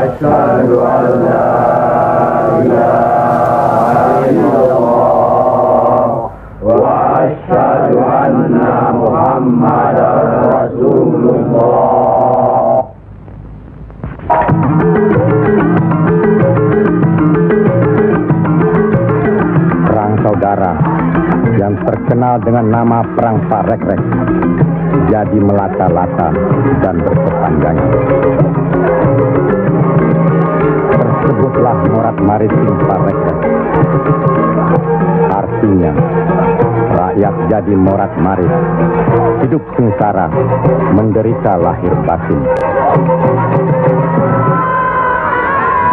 Asyhadu an la ilaha illallah wa asyhadu anna Muhammadar Rasulullah. Perang saudara yang terkenal dengan nama Perang Parekrek jadi melata-lata dan berkepanjangan. Tersebutlah morat maritim Parekrek. Artinya, rakyat jadi morat marit, hidup sengsara, menderita lahir batin.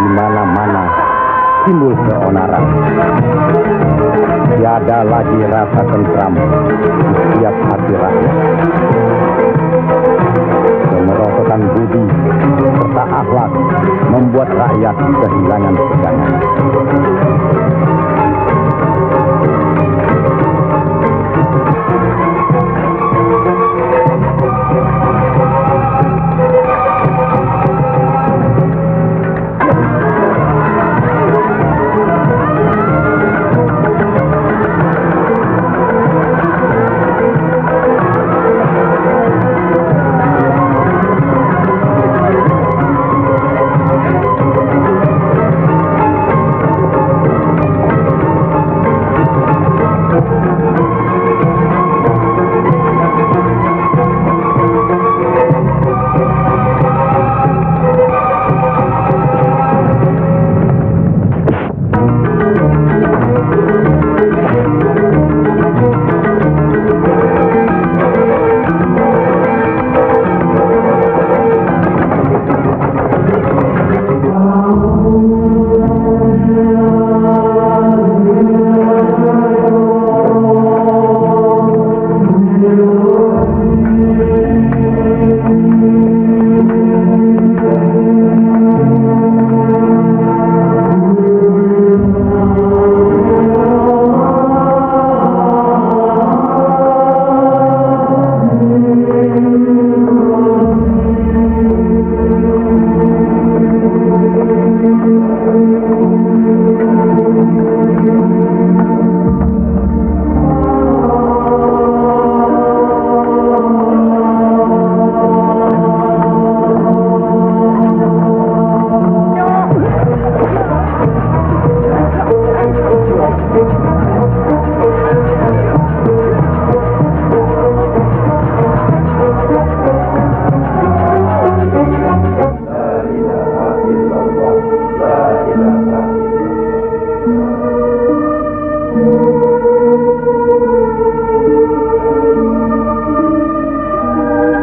Di mana-mana timbul keonaran. Tiada lagi rasa tentram di setiap hati rakyat. Kemerosotan budi serta akhlak membuat rakyat kehilangan pegangan.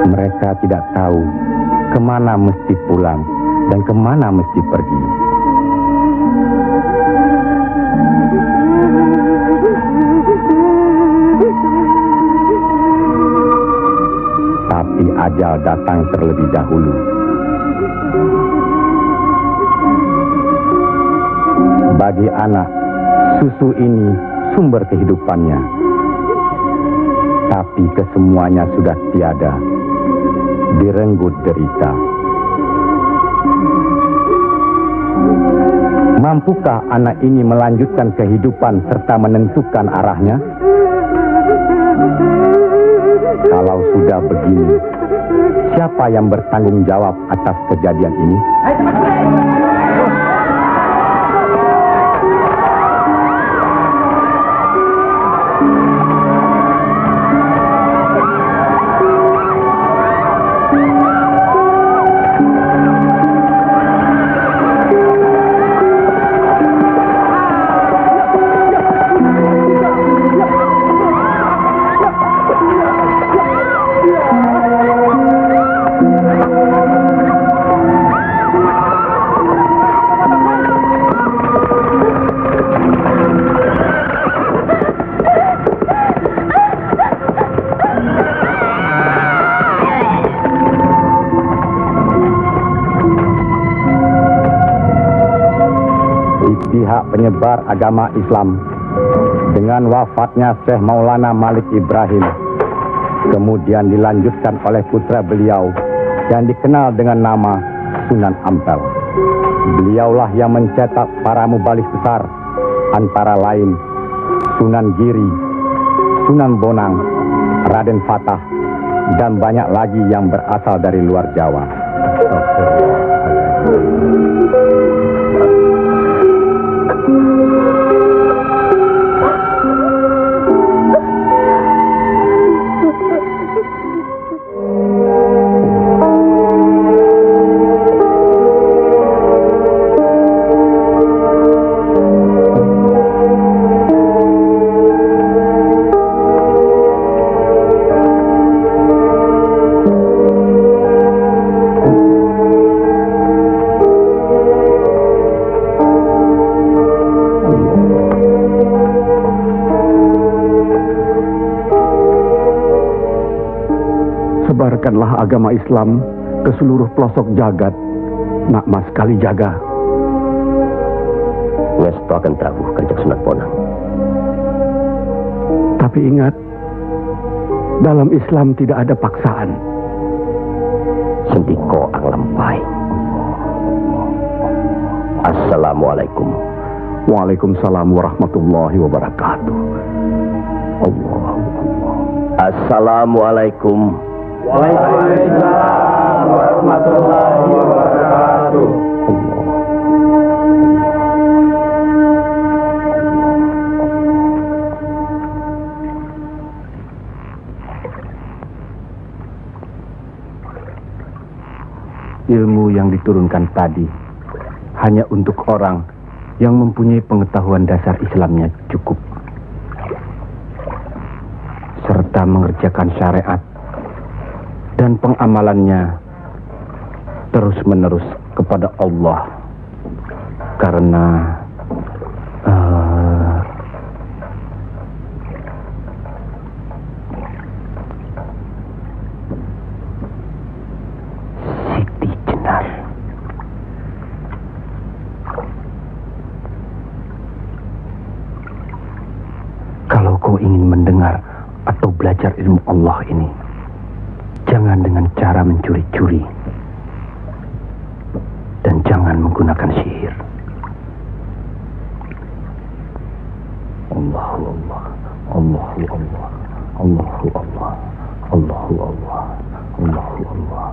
Mereka tidak tahu kemana mesti pulang dan kemana mesti pergi. Tapi ajal datang terlebih dahulu. Bagi anak, susu ini sumber kehidupannya. Tapi kesemuanya sudah tiada, direnggut derita. Mampukah anak ini melanjutkan kehidupan serta menentukan arahnya? Kalau sudah begini, siapa yang bertanggung jawab atas kejadian ini? Pihak penyebar agama Islam dengan wafatnya Syekh Maulana Malik Ibrahim kemudian dilanjutkan oleh putra beliau yang dikenal dengan nama Sunan Ampel. Beliaulah yang mencetak para mubaligh besar, antara lain Sunan Giri, Sunan Bonang, Raden Fatah, dan banyak lagi yang berasal dari luar Jawa. Sebarkanlah agama Islam ke seluruh pelosok jagat, Nak Mas Kalijaga. Ngesto akan tahu Kanjeng Sunan Bonang. Tapi ingat, dalam Islam tidak ada paksaan. Sendiko ang lempai. Assalamualaikum. Waalaikumsalam warahmatullahi wabarakatuh. Allah. Assalamualaikum. Waalaikumsalam warahmatullahi wabarakatuh. Ilmu yang diturunkan tadi hanya untuk orang yang mempunyai pengetahuan dasar Islamnya cukup, serta mengerjakan syariat dan pengamalannya terus-menerus kepada Allah. Karena Siti Jenar. kalau kau ingin mendengar atau belajar ilmu Allah ini, jangan dengan cara mencuri-curi. Dan jangan menggunakan sihir. Allahu Allah, Allahu Allah, Allahu Allah, Allahu Allah, Allahu Allah.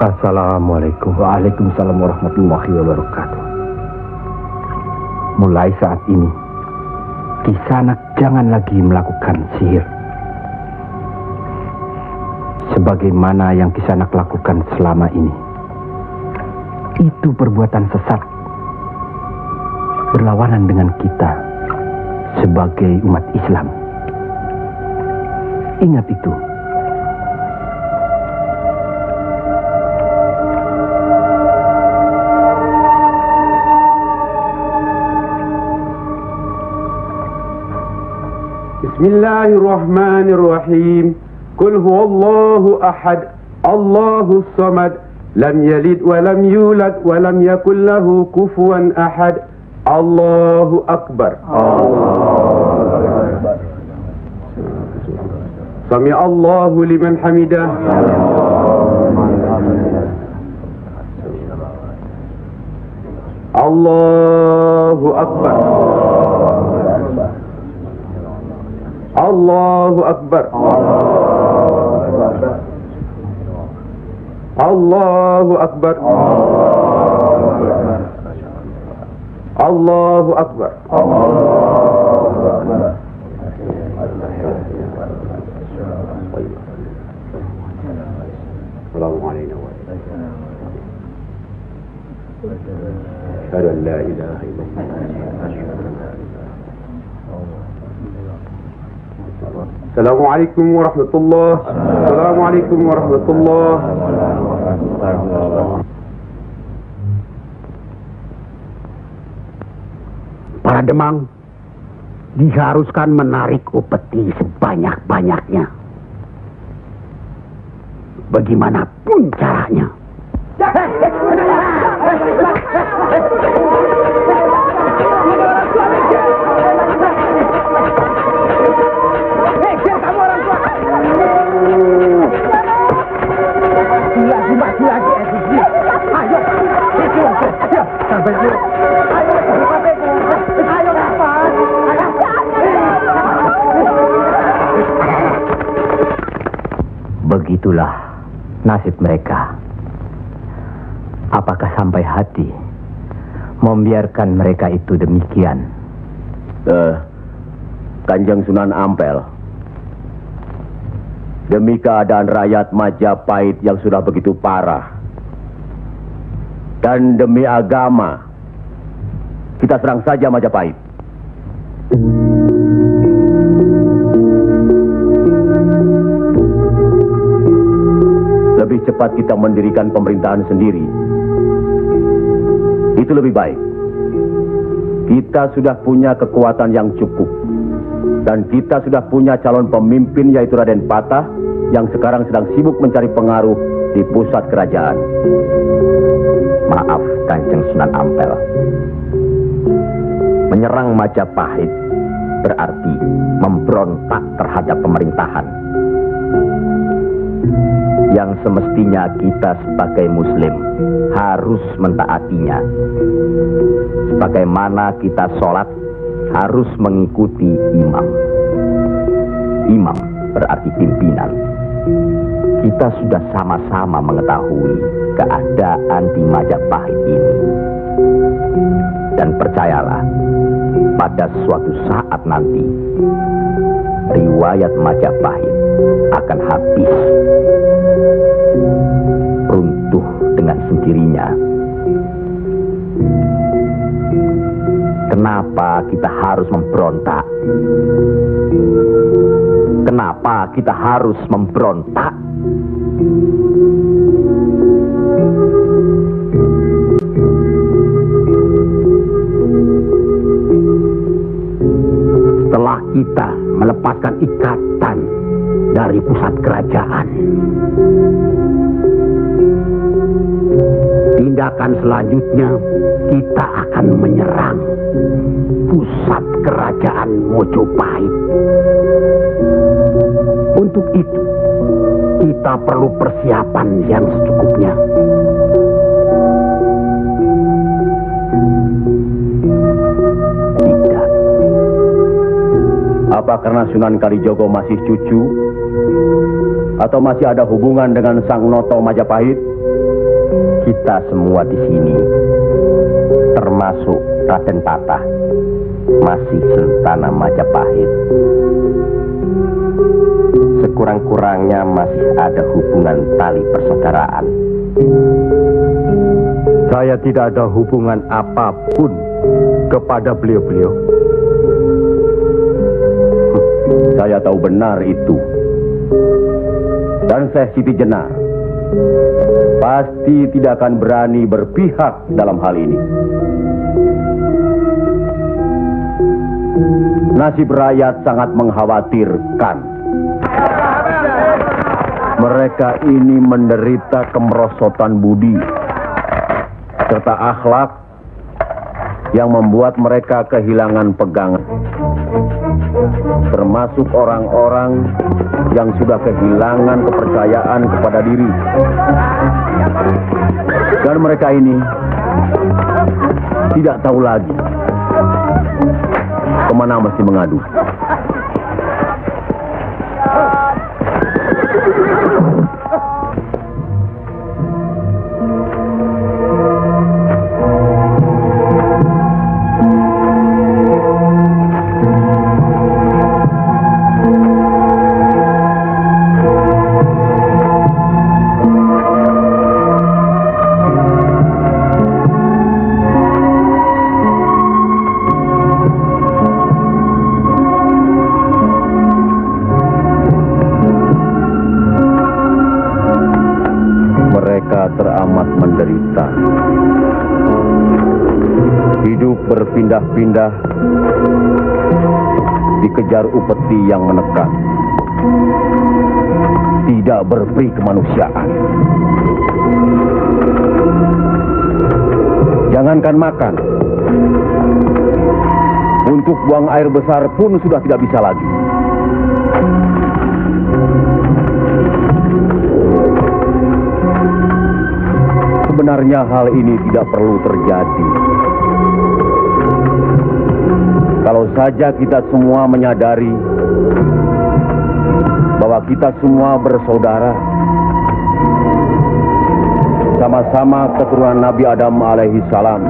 Assalamualaikum. Waalaikumsalam warahmatullahi wabarakatuh. Mulai saat ini, Kisanak jangan lagi melakukan sihir. Sebagaimana yang Kisanak lakukan selama ini. Itu perbuatan sesat. Berlawanan dengan kita sebagai umat Islam. Ingat itu. Bismillahirrahmanirrahim. Qul huwallahu ahad, Allahus samad, lam yalid wa lam yulad wa lam yakul lahu kufuwan ahad. Allahu akbar. Sami Allahu liman hamidah. Allahu akbar. Allahu akbar. Allahu akbar. Allahu akbar. Assalamualaikum warahmatullahi wabarakatuh. Assalamualaikum warahmatullahi wabarakatuh. Assalamualaikum warahmatullahi wabarakatuh. Para Demang, diharuskan menarik upeti sebanyak-banyaknya. Bagaimanapun caranya. Begitulah nasib mereka. Apakah sampai hati membiarkan mereka itu demikian? Kanjeng Sunan Ampel, demi keadaan rakyat Majapahit yang sudah begitu parah, dan demi agama, kita serang saja Majapahit. Lebih cepat kita mendirikan pemerintahan sendiri. Itu lebih baik. Kita sudah punya kekuatan yang cukup. Dan kita sudah punya calon pemimpin yaitu Raden Patah yang sekarang sedang sibuk mencari pengaruh di pusat kerajaan. Maaf, Kanjeng Sunan Ampel. Menyerang Majapahit berarti memberontak terhadap pemerintahan. Yang semestinya kita sebagai Muslim harus mentaatinya. Sebagaimana kita sholat harus mengikuti imam. Imam berarti pimpinan. Kita sudah sama-sama mengetahui keadaan di Majapahit ini. Dan percayalah, pada suatu saat nanti, riwayat Majapahit akan habis. Runtuh dengan sendirinya. Kenapa kita harus memberontak? Kenapa kita harus memberontak? Setelah kita melepaskan ikatan dari pusat kerajaan, tindakan selanjutnya kita akan menyerang pusat kerajaan Mojopahit. Untuk itu, kita perlu persiapan yang secukupnya. Tidak. Apa karena Sunan Kalijogo masih cucu? Atau masih ada hubungan dengan Sang Noto Majapahit? Kita semua di sini, termasuk Raden Patah, masih Sultana Majapahit. Sekurang-kurangnya masih ada hubungan tali persaudaraan. Saya tidak ada hubungan apapun kepada beliau-beliau. Saya tahu benar itu. Dan Syekh Siti Jenar pasti tidak akan berani berpihak dalam hal ini. Nasib rakyat sangat mengkhawatirkan. Mereka ini menderita kemerosotan budi serta akhlak yang membuat mereka kehilangan pegangan. Termasuk orang-orang yang sudah kehilangan kepercayaan kepada diri. Dan mereka ini tidak tahu lagi kemana mesti mengadu. Teramat menderita. Hidup berpindah-pindah, dikejar upeti yang menekan, tidak berperi kemanusiaan. Jangankan makan, untuk buang air besar pun sudah tidak bisa lagi. Sebenarnya hal ini tidak perlu terjadi. Kalau saja kita semua menyadari bahwa kita semua bersaudara, sama-sama keturunan Nabi Adam alaihi salam.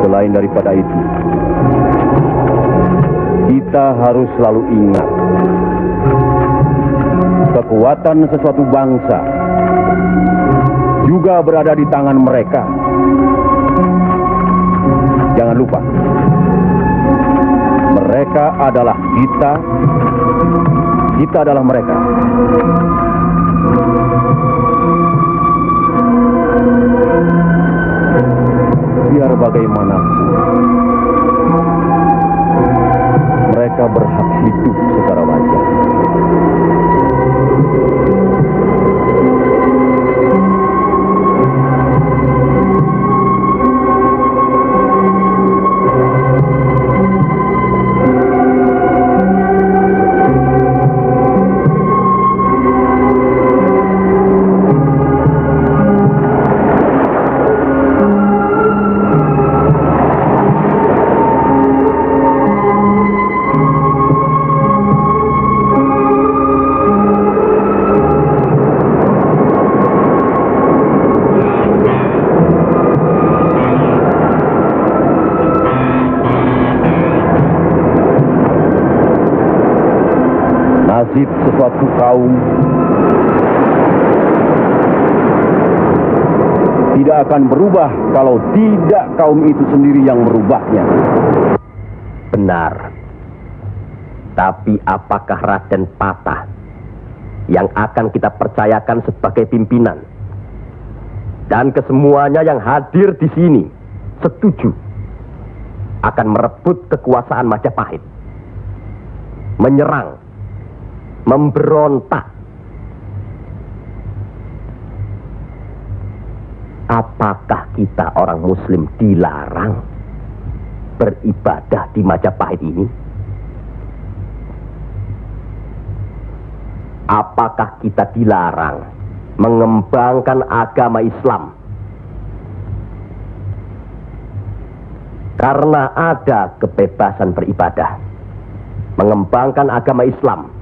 Selain daripada itu, kita harus selalu ingat kekuatan sesuatu bangsa juga berada di tangan mereka. Jangan lupa, mereka adalah kita, kita adalah mereka. Biar bagaimanapun, mereka berhak hidup secara wajar. Nasib sesuatu kaum tidak akan berubah kalau tidak kaum itu sendiri yang merubahnya. Benar. Tapi apakah Raden Patah yang akan kita percayakan sebagai pimpinan? Dan kesemuanya yang hadir di sini setuju akan merebut kekuasaan Majapahit, menyerang, memberontak. Apakah kita orang Muslim dilarang beribadah di Majapahit ini? Apakah kita dilarang mengembangkan agama Islam? Karena ada kebebasan beribadah, mengembangkan agama Islam.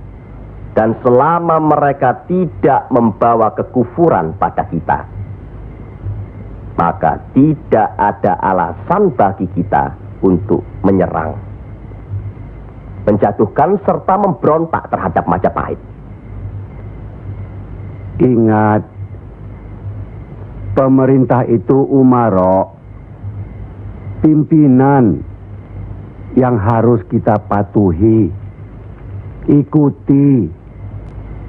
Dan selama mereka tidak membawa kekufuran pada kita, maka tidak ada alasan bagi kita untuk menyerang, menjatuhkan serta memberontak terhadap Majapahit. Ingat, pemerintah itu umaro, pimpinan yang harus kita patuhi, ikuti.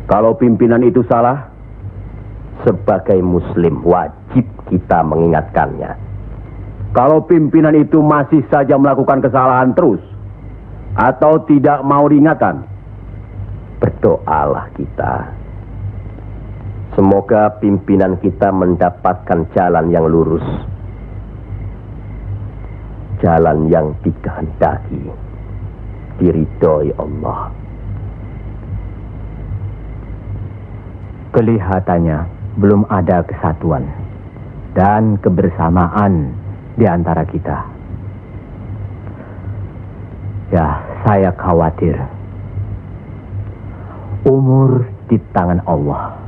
Kalau pimpinan itu salah, sebagai Muslim wajib kita mengingatkannya. Kalau pimpinan itu masih saja melakukan kesalahan terus, atau tidak mau diingatkan, berdoalah kita. Semoga pimpinan kita mendapatkan jalan yang lurus, jalan yang dikehendaki, diridhoi Allah. Kelihatannya belum ada kesatuan dan kebersamaan di antara kita. Ya, saya khawatir. Umur di tangan Allah.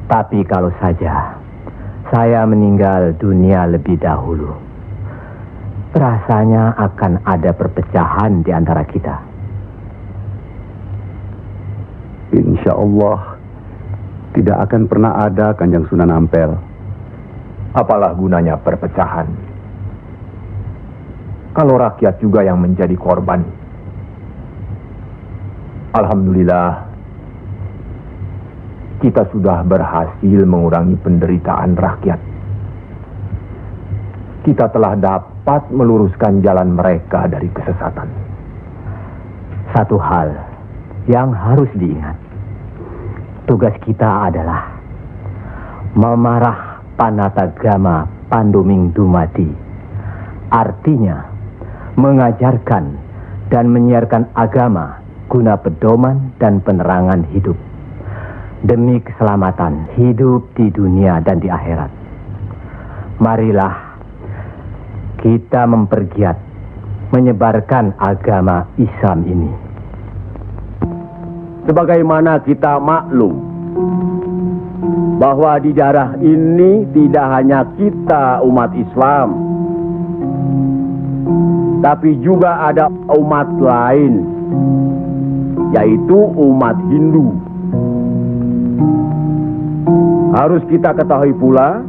Tapi kalau saja saya meninggal dunia lebih dahulu, rasanya akan ada perpecahan di antara kita. Insya Allah tidak akan pernah ada, Kanjeng Sunan Ampel. Apalah gunanya perpecahan kalau rakyat juga yang menjadi korban? Alhamdulillah, kita sudah berhasil mengurangi penderitaan rakyat. Kita telah dapat meluruskan jalan mereka dari kesesatan. Satu hal yang harus diingat. Tugas kita adalah memarah Panatagama Panduming Dumadi. Artinya, mengajarkan dan menyiarkan agama guna pedoman dan penerangan hidup. Demi keselamatan hidup di dunia dan di akhirat. Marilah kita mempergiat menyebarkan agama Islam ini. Sebagaimana kita maklum bahwa di daerah ini tidak hanya kita umat Islam, tapi juga ada umat lain, yaitu umat Hindu. Harus kita ketahui pula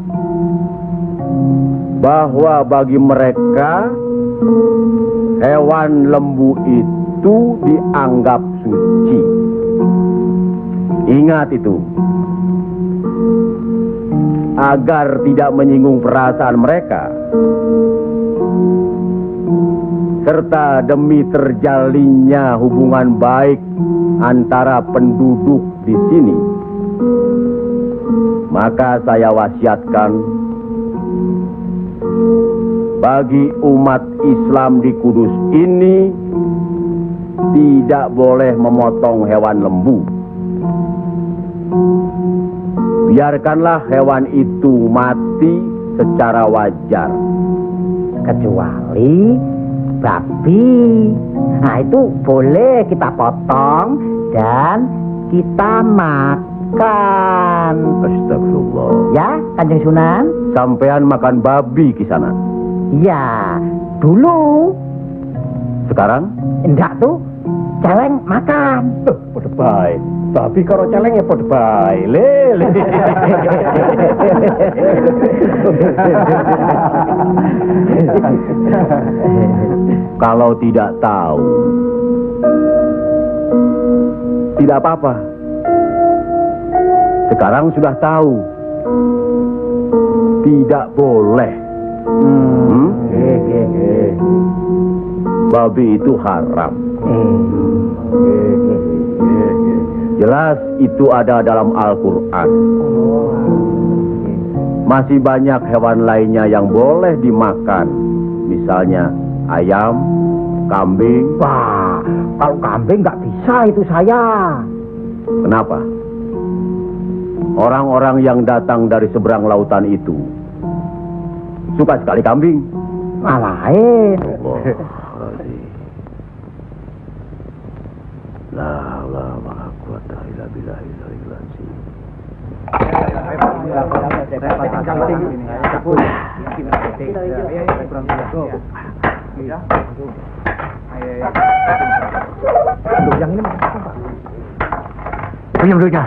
bahwa bagi mereka hewan lembu itu dianggap suci. Ingat itu, agar tidak menyinggung perasaan mereka, serta demi terjalinnya hubungan baik antara penduduk di sini, maka saya wasiatkan bagi umat Islam di Kudus ini tidak boleh memotong hewan lembu. Biarkanlah hewan itu mati secara wajar. Kecuali babi. Nah, itu boleh kita potong dan kita makan. Astagfirullah. Ya, Kanjeng Sunan? Sampean makan babi Kisanak? Ya, dulu. Sekarang? Enggak tuh, celeng makan. Pada baik. Babi karo celeng ya pada baik. Lele. Kalau tidak tahu, tidak apa-apa. Sekarang sudah tahu. Tidak boleh. Babi itu haram. Jelas itu ada dalam Al-Quran. Masih banyak hewan lainnya yang boleh dimakan. Misalnya ayam, kambing. Wah, kalau kambing nggak bisa itu saya. Kenapa? Orang-orang yang datang dari seberang lautan itu suka sekali kambing. Malahin. La la maha kuwata illa billahi al-aliyyil azim. Pinjam duitnya.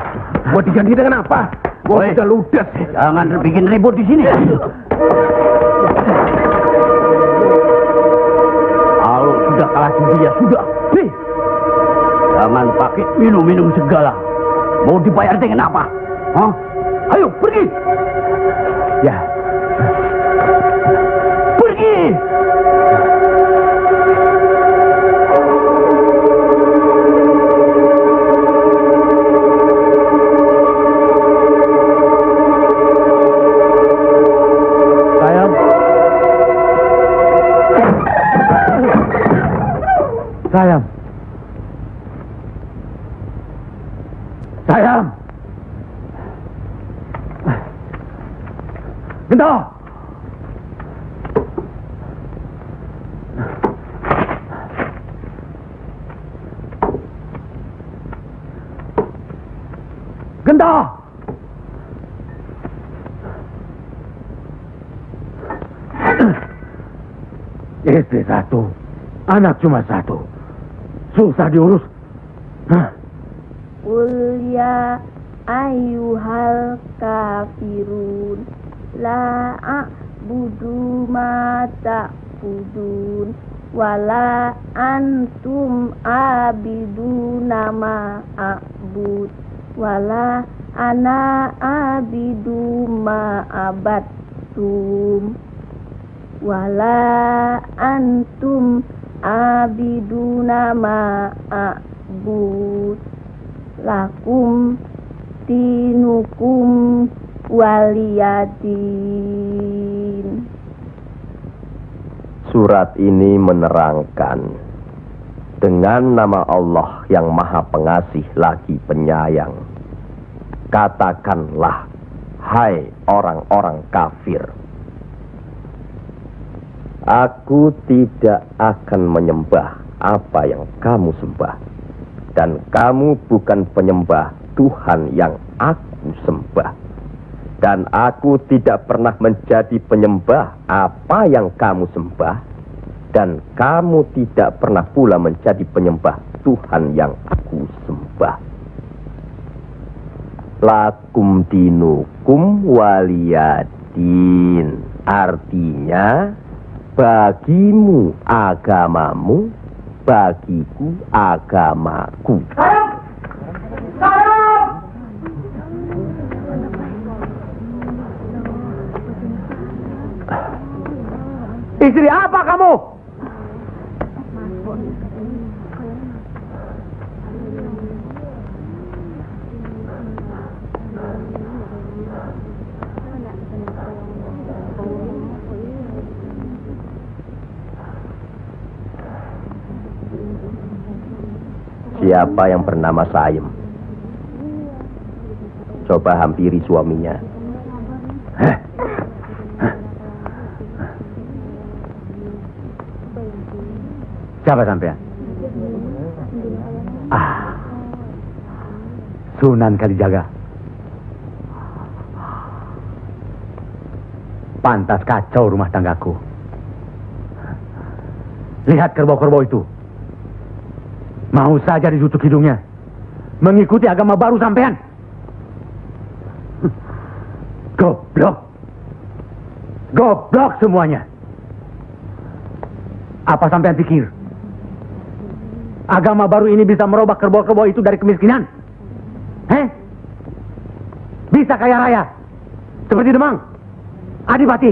Mau diganti dengan apa? Mau sudah ludes. Jangan bikin ribut di sini. Kalau sudah kalah judi ya sudah. Nih. Jangan pakai minum-minum segala. Mau dibayar dengan apa? Hah? Ayo pergi. Ya. Pergi. Sayang. Sayang. Gento. Gento. Istri satu, anak cuma satu. Susah diurus. Hah? Qul ya ayyuhal kafirun la a'budu ma ta'budun wala antum abiduna ma a'bud wala ana abidu ma abattum wala antum abiduna ma a'bud lakum dinukum waliyadin. Surat ini menerangkan dengan nama Allah yang Maha Pengasih lagi Penyayang. Katakanlah, hai orang-orang kafir, aku tidak akan menyembah apa yang kamu sembah, dan kamu bukan penyembah Tuhan yang aku sembah, dan aku tidak pernah menjadi penyembah apa yang kamu sembah, dan kamu tidak pernah pula menjadi penyembah Tuhan yang aku sembah. Lakum dinukum waliyadin, artinya bagimu agamamu, bagiku agamaku. Istri apa kamu? Siapa yang bernama Saim? Coba hampiri suaminya. Siapa sampean? Sunan Kalijaga. Pantas kacau rumah tanggaku. Lihat kerbau-kerbau itu. Mau saja ditutup hidungnya. Mengikuti agama baru sampean. Goblok. Goblok semuanya. Apa sampean pikir? Agama baru ini bisa merubah kerbau-kerbau itu dari kemiskinan? Bisa kaya raya? Seperti Demang? Adipati?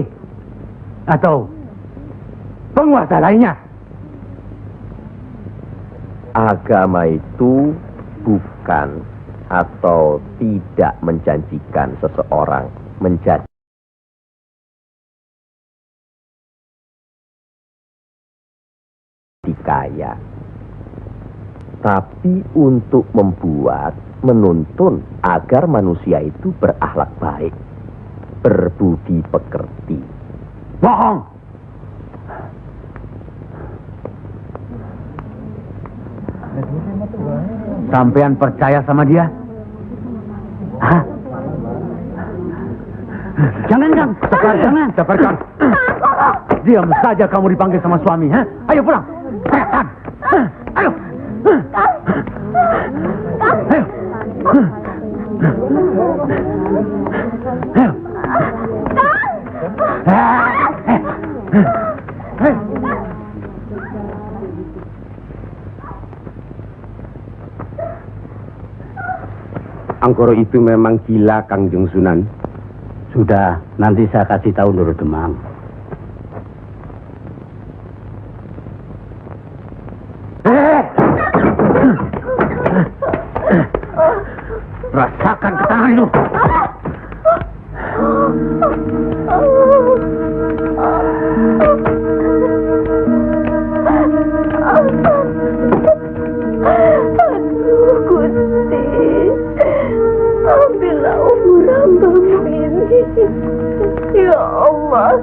Atau penguasa lainnya? Agama itu bukan atau tidak menjanjikan seseorang menjadi kaya, tapi untuk menuntun agar manusia itu berakhlak baik, berbudi pekerti. Bohong! Sampean percaya sama dia? Hah? Jangan, Kang. Jangan. Sekarang. Diam saja kamu dipanggil sama suami, ha? Ayo pulang. Setan. Ayo. Ayo. Angkoro itu memang gila, Kangjeng Sunan. Sudah, nanti saya kasih tahu Nur Demang. Rasakan ketangan itu. Aduh, Gusti, ambillah umur hambamu ini. Ya Allah,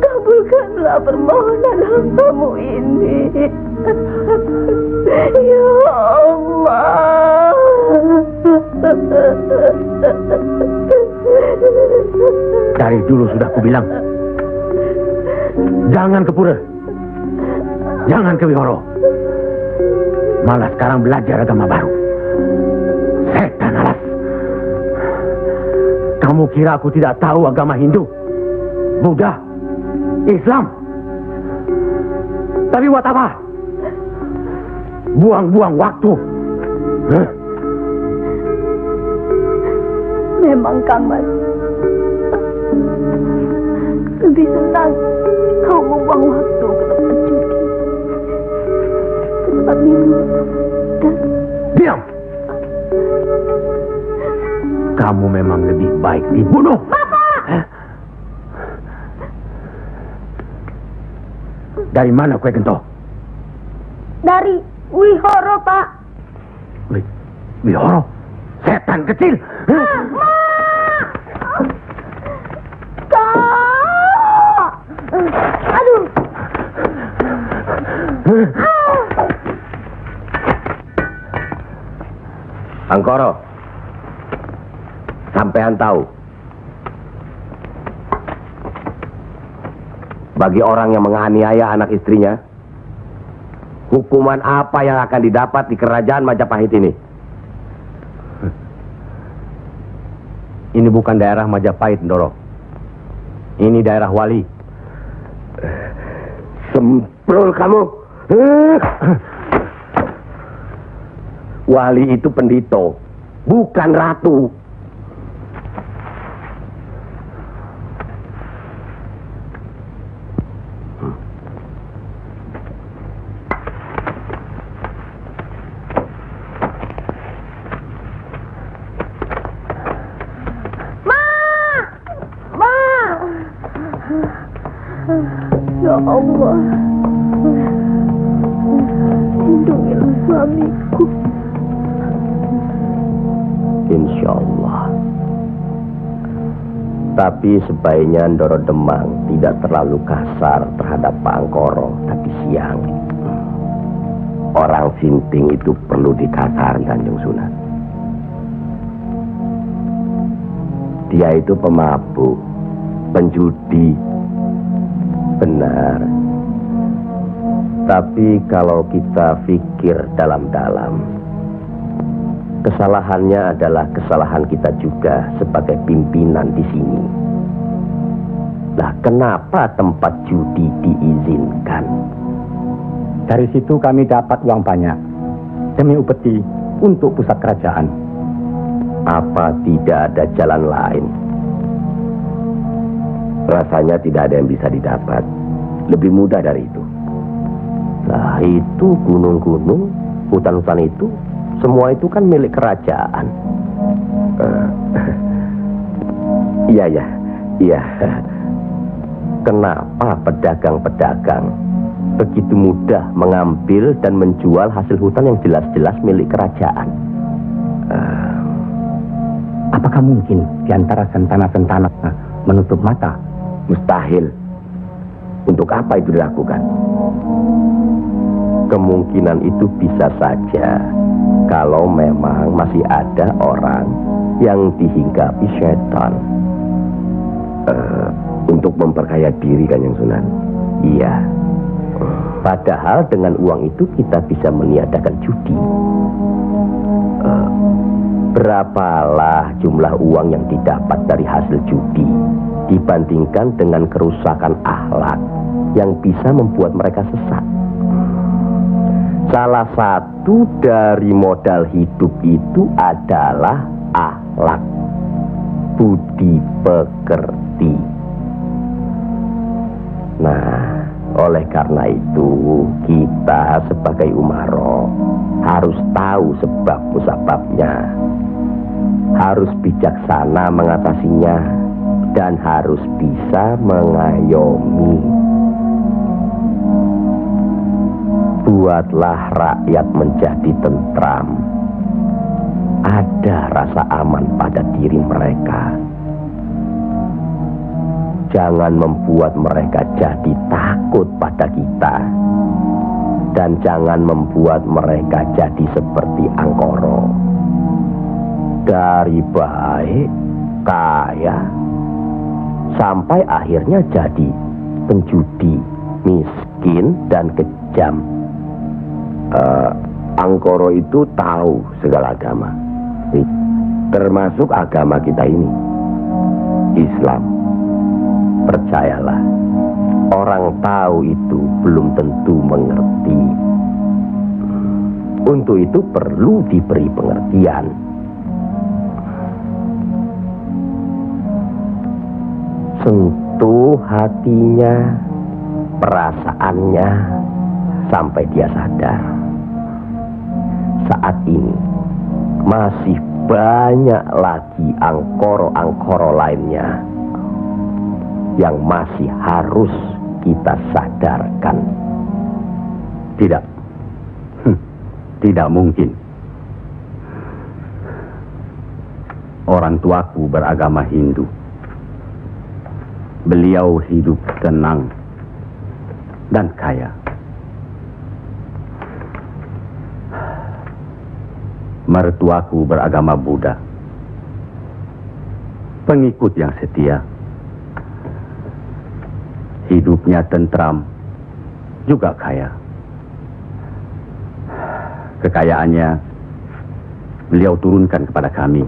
kabulkanlah permohonan hambamu ini. Ya Allah. Dari dulu sudah kubilang, jangan ke pura, jangan ke Wihoro. Malah sekarang belajar agama baru. Setan alas. Kamu kira aku tidak tahu agama Hindu, Buddha, Islam? Tapi buat apa? Buang-buang waktu. Memang Kamas, lebih senang kau membuang waktu ke tempat judi, ke tempat minum, dan... Diam! Kamu memang lebih baik dibunuh. Bapak! Dari mana kue gento? Dari Wihoro, Pak. Wihoro? Setan kecil! Kak! Aduh! Angkoro, sampean tahu, bagi orang yang menganiaya anak istrinya, hukuman apa yang akan didapat di kerajaan Majapahit ini? Ini bukan daerah Majapahit, Ndoro. Ini daerah Wali. Semprul kamu. Wali itu pendito, bukan ratu. Ya Allah, lindungilah suamiku. Insya Allah. Tapi sebaiknya Ndoro Demang tidak terlalu kasar terhadap Pak Angkoro tadi siang. Orang sinting itu perlu dikasari, Kanjeng Sunan. Dia itu pemabuk, penjudi. Benar. Tapi kalau kita pikir dalam-dalam, kesalahannya adalah kesalahan kita juga sebagai pimpinan di sini. Lah, kenapa tempat judi diizinkan? Dari situ kami dapat uang banyak demi upeti untuk pusat kerajaan. Apa tidak ada jalan lain? Rasanya tidak ada yang bisa didapat lebih mudah dari itu. Nah, itu gunung-gunung, hutan-hutan itu, semua itu kan milik kerajaan. Iya. Kenapa pedagang-pedagang begitu mudah mengambil dan menjual hasil hutan yang jelas-jelas milik kerajaan? Apakah mungkin di antara sentana-sentana menutup mata? Mustahil. Untuk apa itu dilakukan? Kemungkinan itu bisa saja kalau memang masih ada orang yang dihinggapi setan untuk memperkaya diri, Kanjeng Sunan. Iya. Padahal dengan uang itu kita bisa meniadakan judi. Berapalah jumlah uang yang didapat dari hasil judi dibandingkan dengan kerusakan akhlak yang bisa membuat mereka sesat. Salah satu dari modal hidup itu adalah akhlak, budi pekerti. Nah, oleh karena itu kita sebagai umaro harus tahu sebab musababnya, harus bijaksana mengatasinya, dan harus bisa mengayomi. Buatlah rakyat menjadi tentram, ada rasa aman pada diri mereka. Jangan membuat mereka jadi takut pada kita, dan jangan membuat mereka jadi seperti Angkoro. Dari baik, kaya, sampai akhirnya jadi penjudi, miskin, dan kejam. Angkoro itu tahu segala agama, termasuk agama kita ini, Islam. Percayalah, orang tahu itu belum tentu mengerti. Untuk itu perlu diberi pengertian. sentuh hatinya, perasaannya, sampai dia sadar. Saat ini masih banyak lagi angkoro-angkoro lainnya yang masih harus kita sadarkan. Tidak. Tidak mungkin. Orang tuaku beragama Hindu. Beliau hidup tenang dan kaya. Mertuaku beragama Buddha. Pengikut yang setia. Hidupnya tentram, juga kaya. Kekayaannya beliau turunkan kepada kami.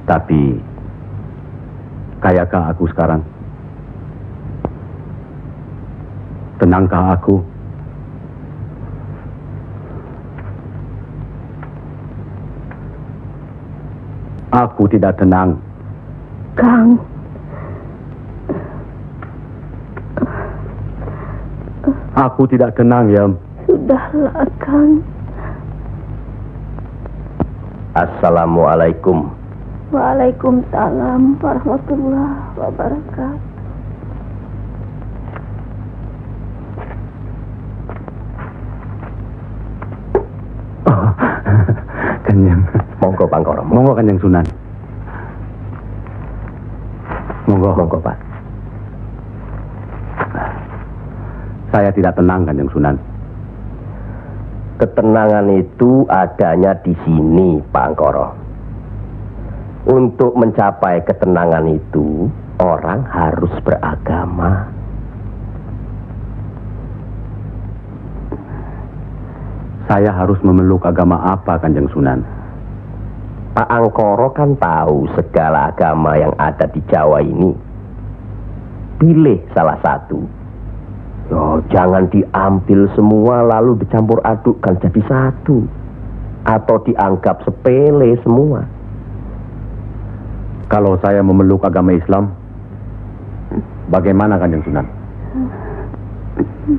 Tapi, kayakah aku sekarang? Tenangkah aku? Aku tidak tenang. Kang. Aku tidak tenang, Yam. Sudahlah, Kang. Assalamualaikum. Waalaikumsalam warahmatullahi wabarakatuh. Oh, Kanjeng. Monggo Pangkoro. Monggo Kanjeng Sunan. Monggo Pak. Saya tidak tenang Kanjeng Sunan. Ketenangan itu adanya di sini, Pak Angkoro. Untuk mencapai ketenangan itu, orang harus beragama. Saya harus memeluk agama apa, Kanjeng Sunan? Pak Angkoro kan tahu segala agama yang ada di Jawa ini. Pilih salah satu. Yo, jangan diambil semua lalu dicampur adukkan jadi satu. Atau dianggap sepele semua. Kalau saya memeluk agama Islam, bagaimana Kanjeng Sunan?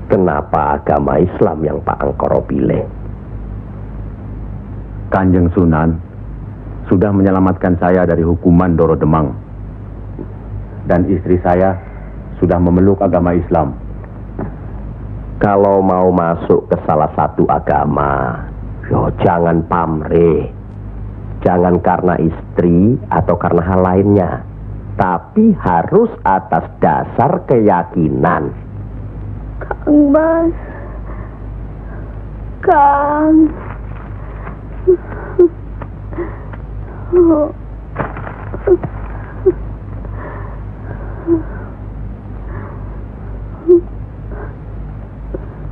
Kenapa agama Islam yang Pak Angkoro pilih? Kanjeng Sunan sudah menyelamatkan saya dari hukuman Doro Demang. Dan istri saya sudah memeluk agama Islam. Kalau mau masuk ke salah satu agama, yo jangan pamrih. Jangan karena istri atau karena hal lainnya. Tapi harus atas dasar keyakinan. Kang Mas. Kang.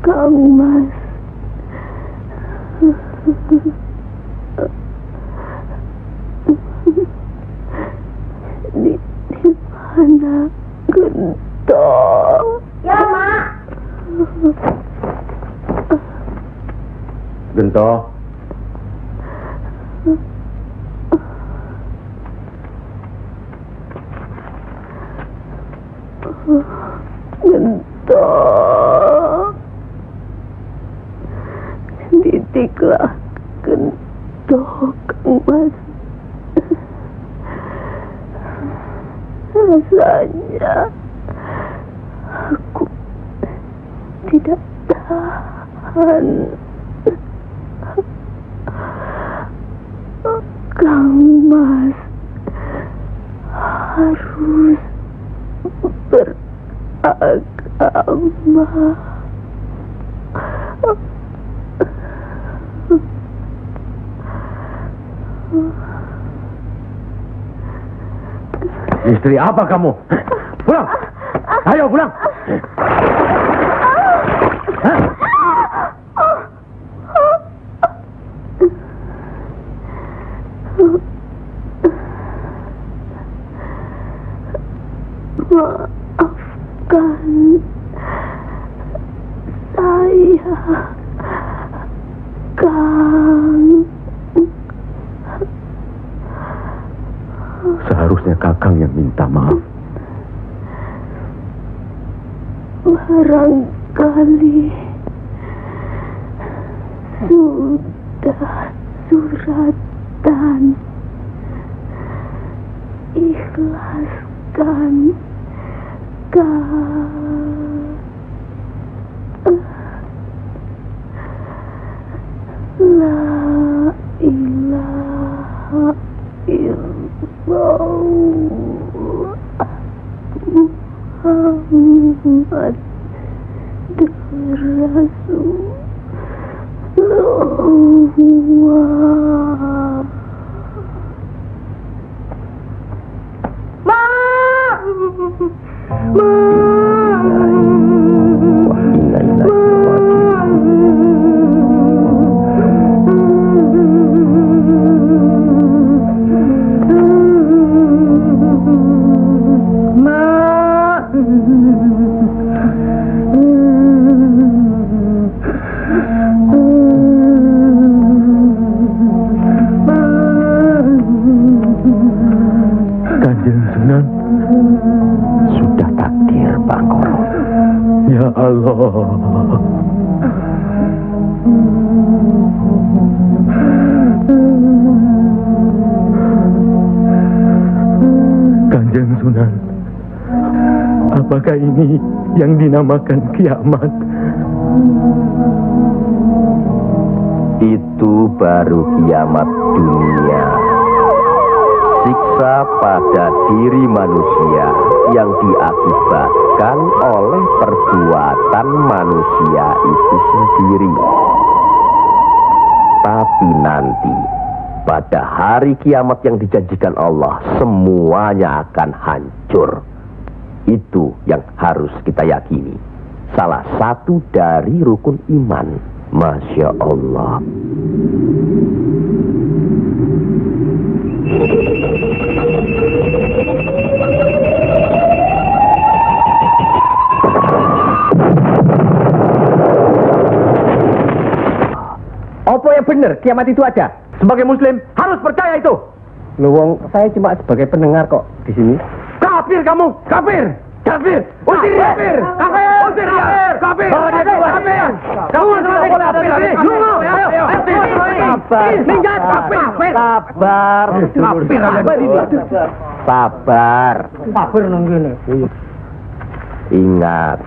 Kang Mas. Di mana Gento? Ya, Mak. Gento. Gento. Didiklah Gento, Kang Mas. Rasanya aku tidak tahan. Kang Mas harus beragama. Istri apa kamu? Pulang! Ayo pulang! Hah? Maafkan saya, Kang. Seharusnya Kakang yang minta maaf. barangkali sudah suratan. Ikhlaskan La ilaha illallah Muhammad Rasulullah. Kanjeng Sunan, sudah takdir Pak Koro. Ya Allah. Kanjeng Sunan, apakah ini yang dinamakan kiamat? Itu baru kiamat dunia. Siksa pada diri manusia yang diakibatkan oleh perbuatan manusia itu sendiri. Tapi nanti, pada hari kiamat yang dijanjikan Allah, semuanya akan hancur. Itu yang harus kita yakini. Salah satu dari rukun iman. Masya Allah. Apa yang benar kiamat itu ada? Sebagai muslim harus percaya itu. Luwung, saya cuma sebagai pendengar kok di sini. Kafir kamu, kafir. Kafir, usir dia. Kafir, usir dia. Kafir, bawa dia keluar. Kafir, kamu sebagai kafir. Sabar, minggat, kafir. Sabar, sabar. Kafir nang kene. Ingat,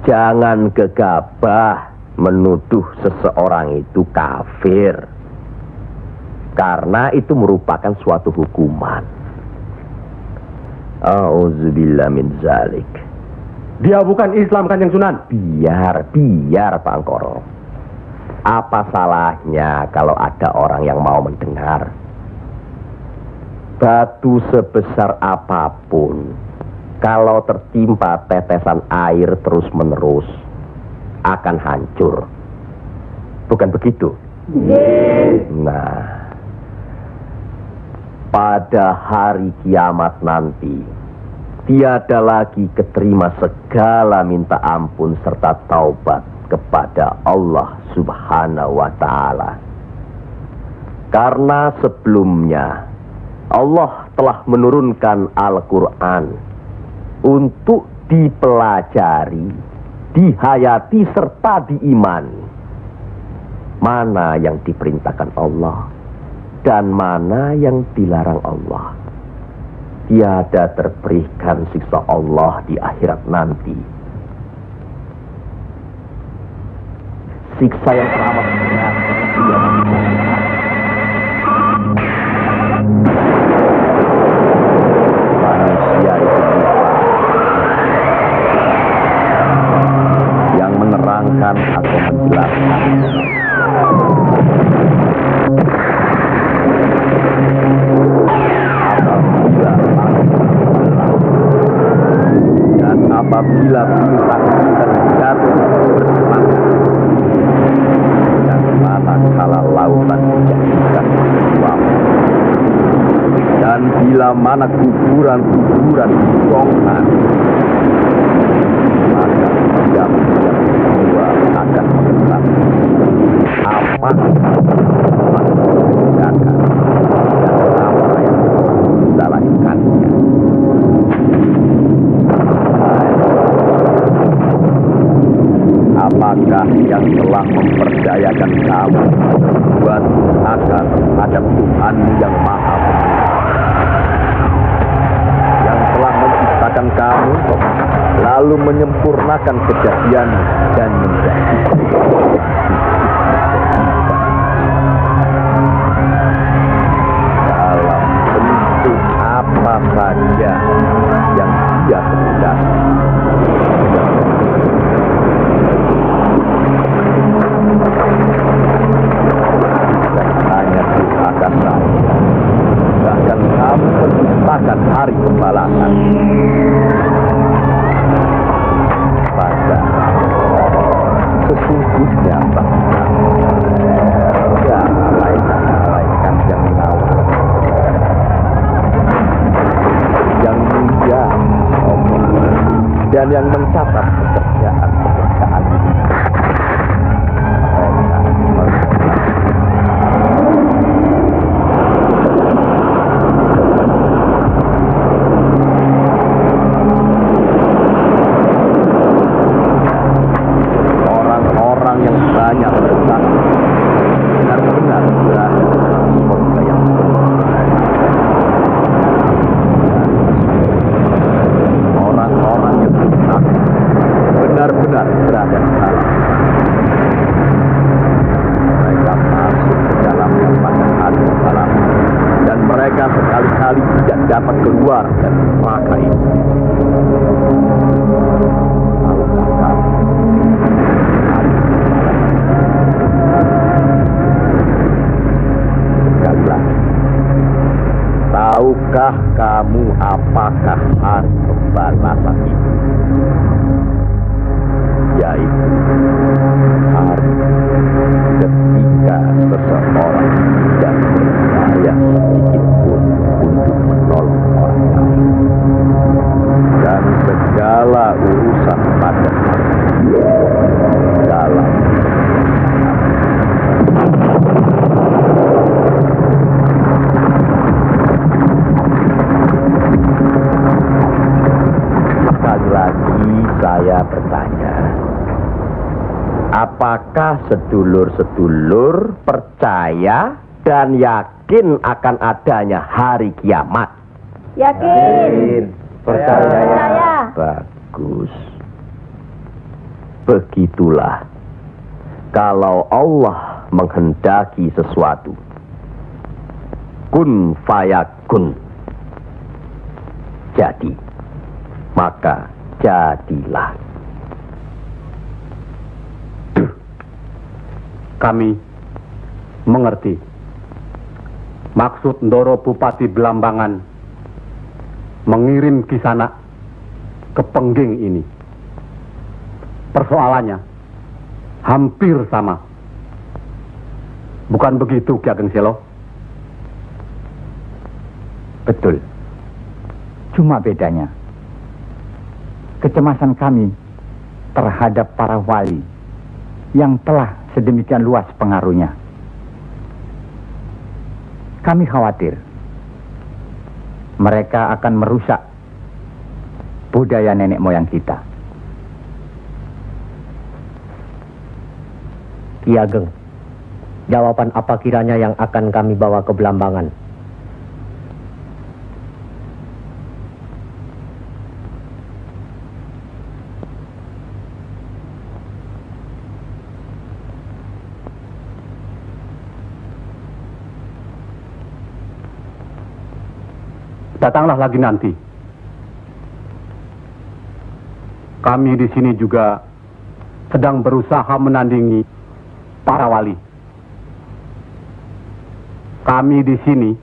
jangan gegabah menuduh seseorang itu kafir, karena itu merupakan suatu hukuman. Auzubillah min zalik. Dia bukan Islam, Kanjeng Sunan. Biar Pak Angkoro. Apa salahnya kalau ada orang yang mau mendengar? Batu sebesar apapun, kalau tertimpa tetesan air terus-menerus, akan hancur. Bukan begitu? Nah, pada hari kiamat nanti, tiada lagi keterima segala minta ampun serta taubat kepada Allah Subhanahu wa Ta'ala. Karena sebelumnya Allah telah menurunkan Al-Quran untuk dipelajari, dihayati serta diimani. Mana yang diperintahkan Allah dan mana yang dilarang Allah. Tiada terberikan siksa Allah di akhirat nanti. Siksa yang teramat berat. Manusia itu yang menerangkan atau menjelaskan. Apabila bintang-bintang jatuh bersemangat dan manakala lautan dijadikan uap, dan bila mana kuburan-kuburan dibongkar, maka diam-diam semua akan mengenal apa yang telah dikerjakan dan apa yang telah kita lakukannya. Siapakah yang telah mempercayakan kamu buat akan terhadap Tuhan yang Maha Pengasih, yang telah menciptakan kamu, lalu menyempurnakan kejadian dan menjadikan dalam bentuk apa saja yang Dia kehendaki. Bahkan kamu menciptakan hari pembalasan. Padahal sesungguhnya bangsa ya malaikat yang tahu, yang mulia dan yang mencatat pekerjaan benar-benar berada di dalam. Mereka masuk ke dalamnya pada hari pembalasan, dan mereka sekali-kali tidak dapat keluar dari neraka itu. Sekali lagi, tahukah kamu apakah hari pembalasan itu? Yaitu hari ketika seseorang tidak berdaya sedikit pun untuk menolong orang lain, dan segala urusan pada hari dalam sekali lagi saya bertanya, apakah sedulur-sedulur percaya dan yakin akan adanya hari kiamat? Yakin. Percaya. Bagus. Begitulah. Kalau Allah menghendaki sesuatu, kun fayakun, jadi, maka jadilah. Kami mengerti maksud Ndoro Bupati Belambangan mengirim Kisanak ke Pengging ini. Persoalannya hampir sama. Bukan begitu, Ki Ageng Selo? Betul. Cuma bedanya, kecemasan kami terhadap para wali yang telah sedemikian luas pengaruhnya. Kami khawatir mereka akan merusak budaya nenek moyang kita. Ki Ageng, jawaban apa kiranya yang akan kami bawa ke Belambangan? Datanglah lagi nanti. Kami di sini juga sedang berusaha menandingi para wali. Kami di sini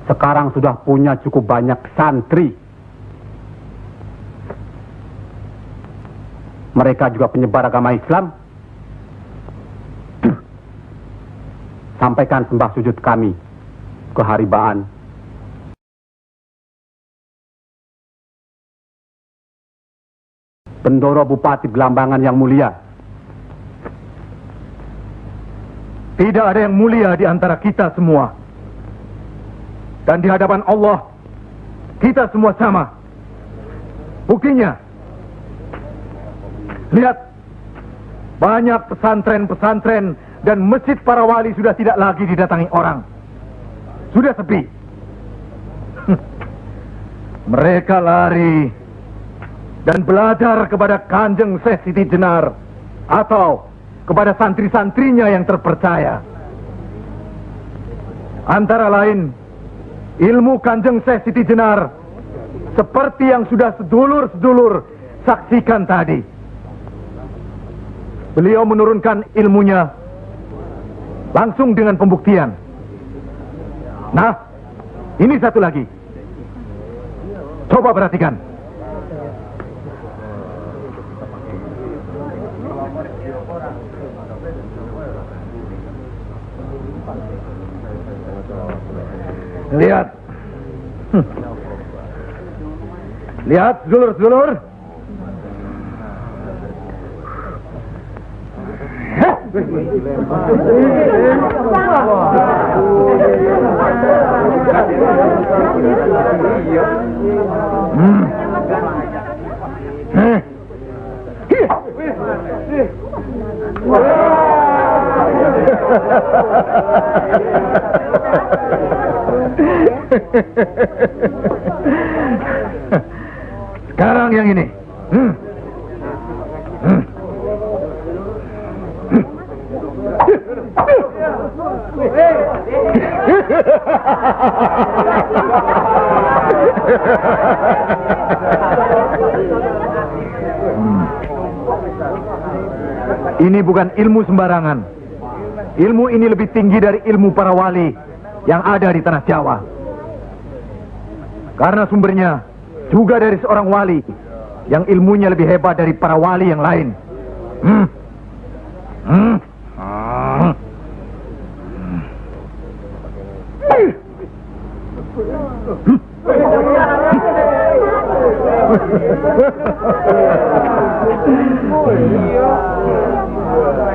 sekarang sudah punya cukup banyak santri. Mereka juga penyebar agama Islam. Sampaikan sembah sujud kami ke Haribaan. Bendoro Bupati Belambangan yang mulia. Tidak ada yang mulia di antara kita semua. Dan di hadapan Allah, kita semua sama. Buktinya, lihat banyak pesantren-pesantren dan masjid para wali sudah tidak lagi didatangi orang. Sudah sepi. Mereka lari dan belajar kepada Kanjeng Syekh Siti Jenar atau kepada santri-santrinya yang terpercaya. Antara lain, ilmu Kanjeng Syekh Siti Jenar seperti yang sudah sedulur-sedulur saksikan tadi. Beliau menurunkan ilmunya langsung dengan pembuktian. Nah, ini satu lagi. Coba perhatikan. Lihat. Lihat, sedulur-sedulur. Sekarang yang ini. Ini bukan ilmu sembarangan. Ilmu ini lebih tinggi dari ilmu para wali yang ada di tanah Jawa. Karena sumbernya juga dari seorang wali yang ilmunya lebih hebat dari para wali yang lain.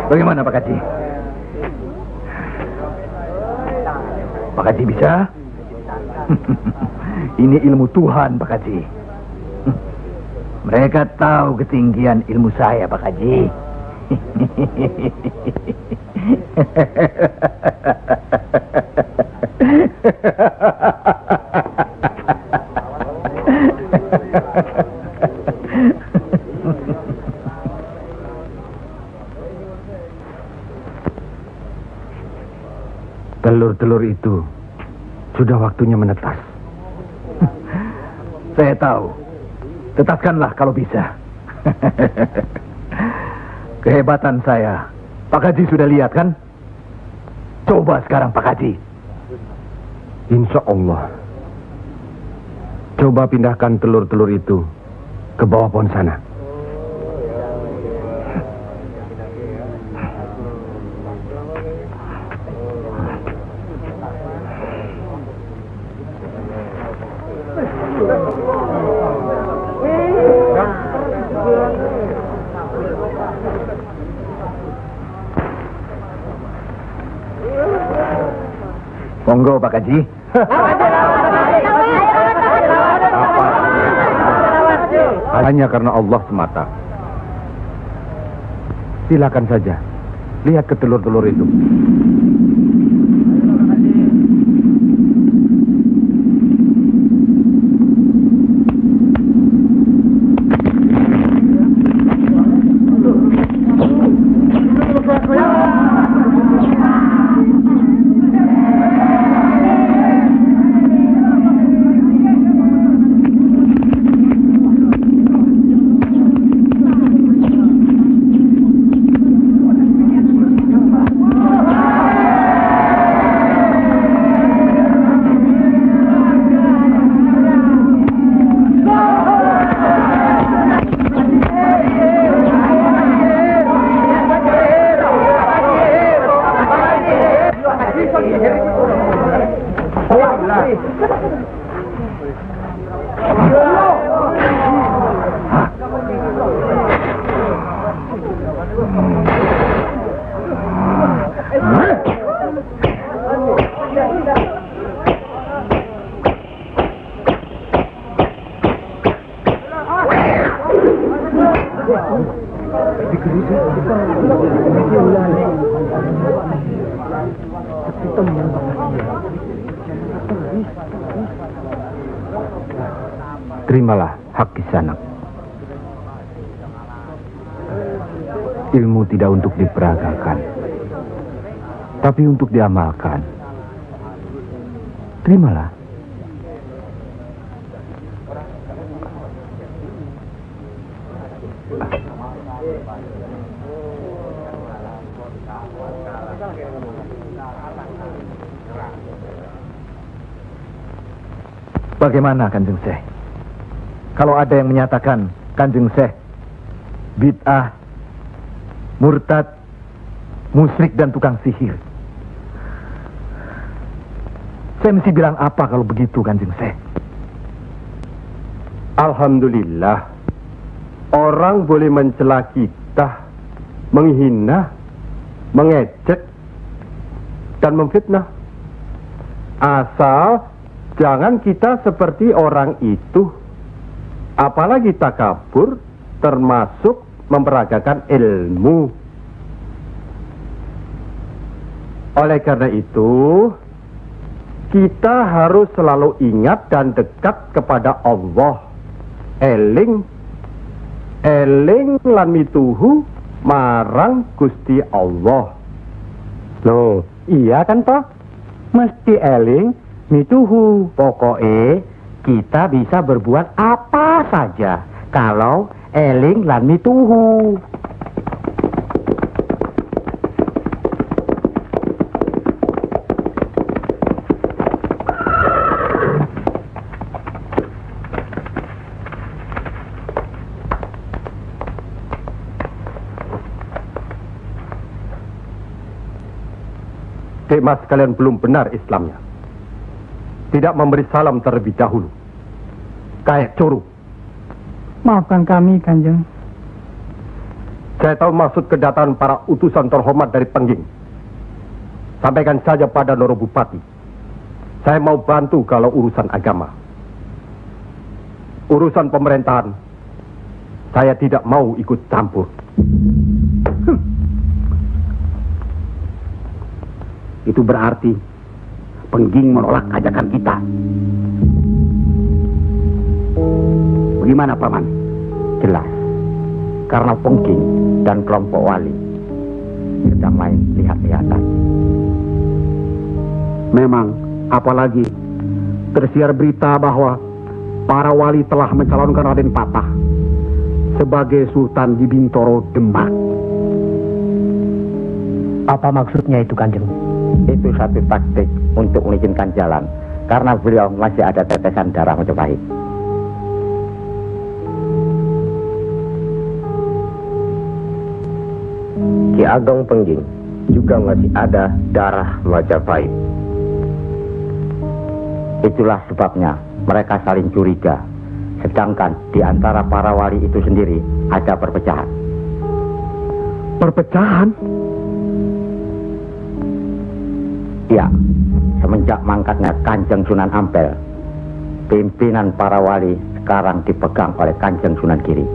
Bagaimana Pak Kaji? Pak Kaji bisa? Ini ilmu Tuhan Pak Kaji. Mereka tahu ketinggian ilmu saya Pak Kaji. Telur-telur itu sudah waktunya menetas. Saya tahu. Tetaskanlah kalau bisa. Kehebatan saya Pak Haji sudah lihat kan? Coba sekarang Pak Haji. Insya Allah. Coba pindahkan telur-telur itu ke bawah pohon sana. Monggo Pak Haji. Hanya karena Allah semata. Silakan saja. Lihat ke telur-telur itu. Terimalah hak Kisanak. Ilmu tidak untuk diperagakan, tapi untuk diamalkan. Terimalah. Bagaimana Kanjeng Syekh? Kalau ada yang menyatakan Kanjeng Syekh bid'ah, murtad, musyrik dan tukang sihir, saya mesti bilang apa kalau begitu Kanjeng Syekh? Alhamdulillah, orang boleh mencela kita, menghina, mengejek, dan memfitnah. Asal jangan kita seperti orang itu, apalagi takabur, termasuk memperagakan ilmu. Oleh karena itu, kita harus selalu ingat dan dekat kepada Allah. Eling lan mituhu marang Gusti Allah. Loh, iya kan toh? Mesti eling mituhu. Pokoknya kita bisa berbuat apa saja kalau eling lan mituhu. Dek Mas kalian belum benar Islamnya. Tidak memberi salam terlebih dahulu. Kayak curu. Maafkan kami, Kanjeng. Saya tahu maksud kedatangan para utusan terhormat dari Pengging. Sampaikan saja pada Noro Bupati. Saya mau bantu kalau urusan agama. Urusan pemerintahan, saya tidak mau ikut campur. Itu berarti Pengging menolak ajakan kita. Bagaimana Paman? Jelas, karena Pengging dan kelompok wali sedang main lihat-lihatan. Memang, apalagi tersiar berita bahwa para wali telah mencalonkan Raden Patah sebagai Sultan di Bintoro, Demak. Apa maksudnya itu, Kanjeng? Itu satu taktik untuk mengizinkan jalan, karena beliau masih ada tetesan darah Majapahit. Ki Ageng Pengging juga masih ada darah Majapahit. Itulah sebabnya mereka saling curiga, sedangkan di antara para wali itu sendiri ada perpecahan. Perpecahan? Ya, semenjak mangkatnya Kanjeng Sunan Ampel, pimpinan para wali sekarang dipegang oleh Kanjeng Sunan Giri.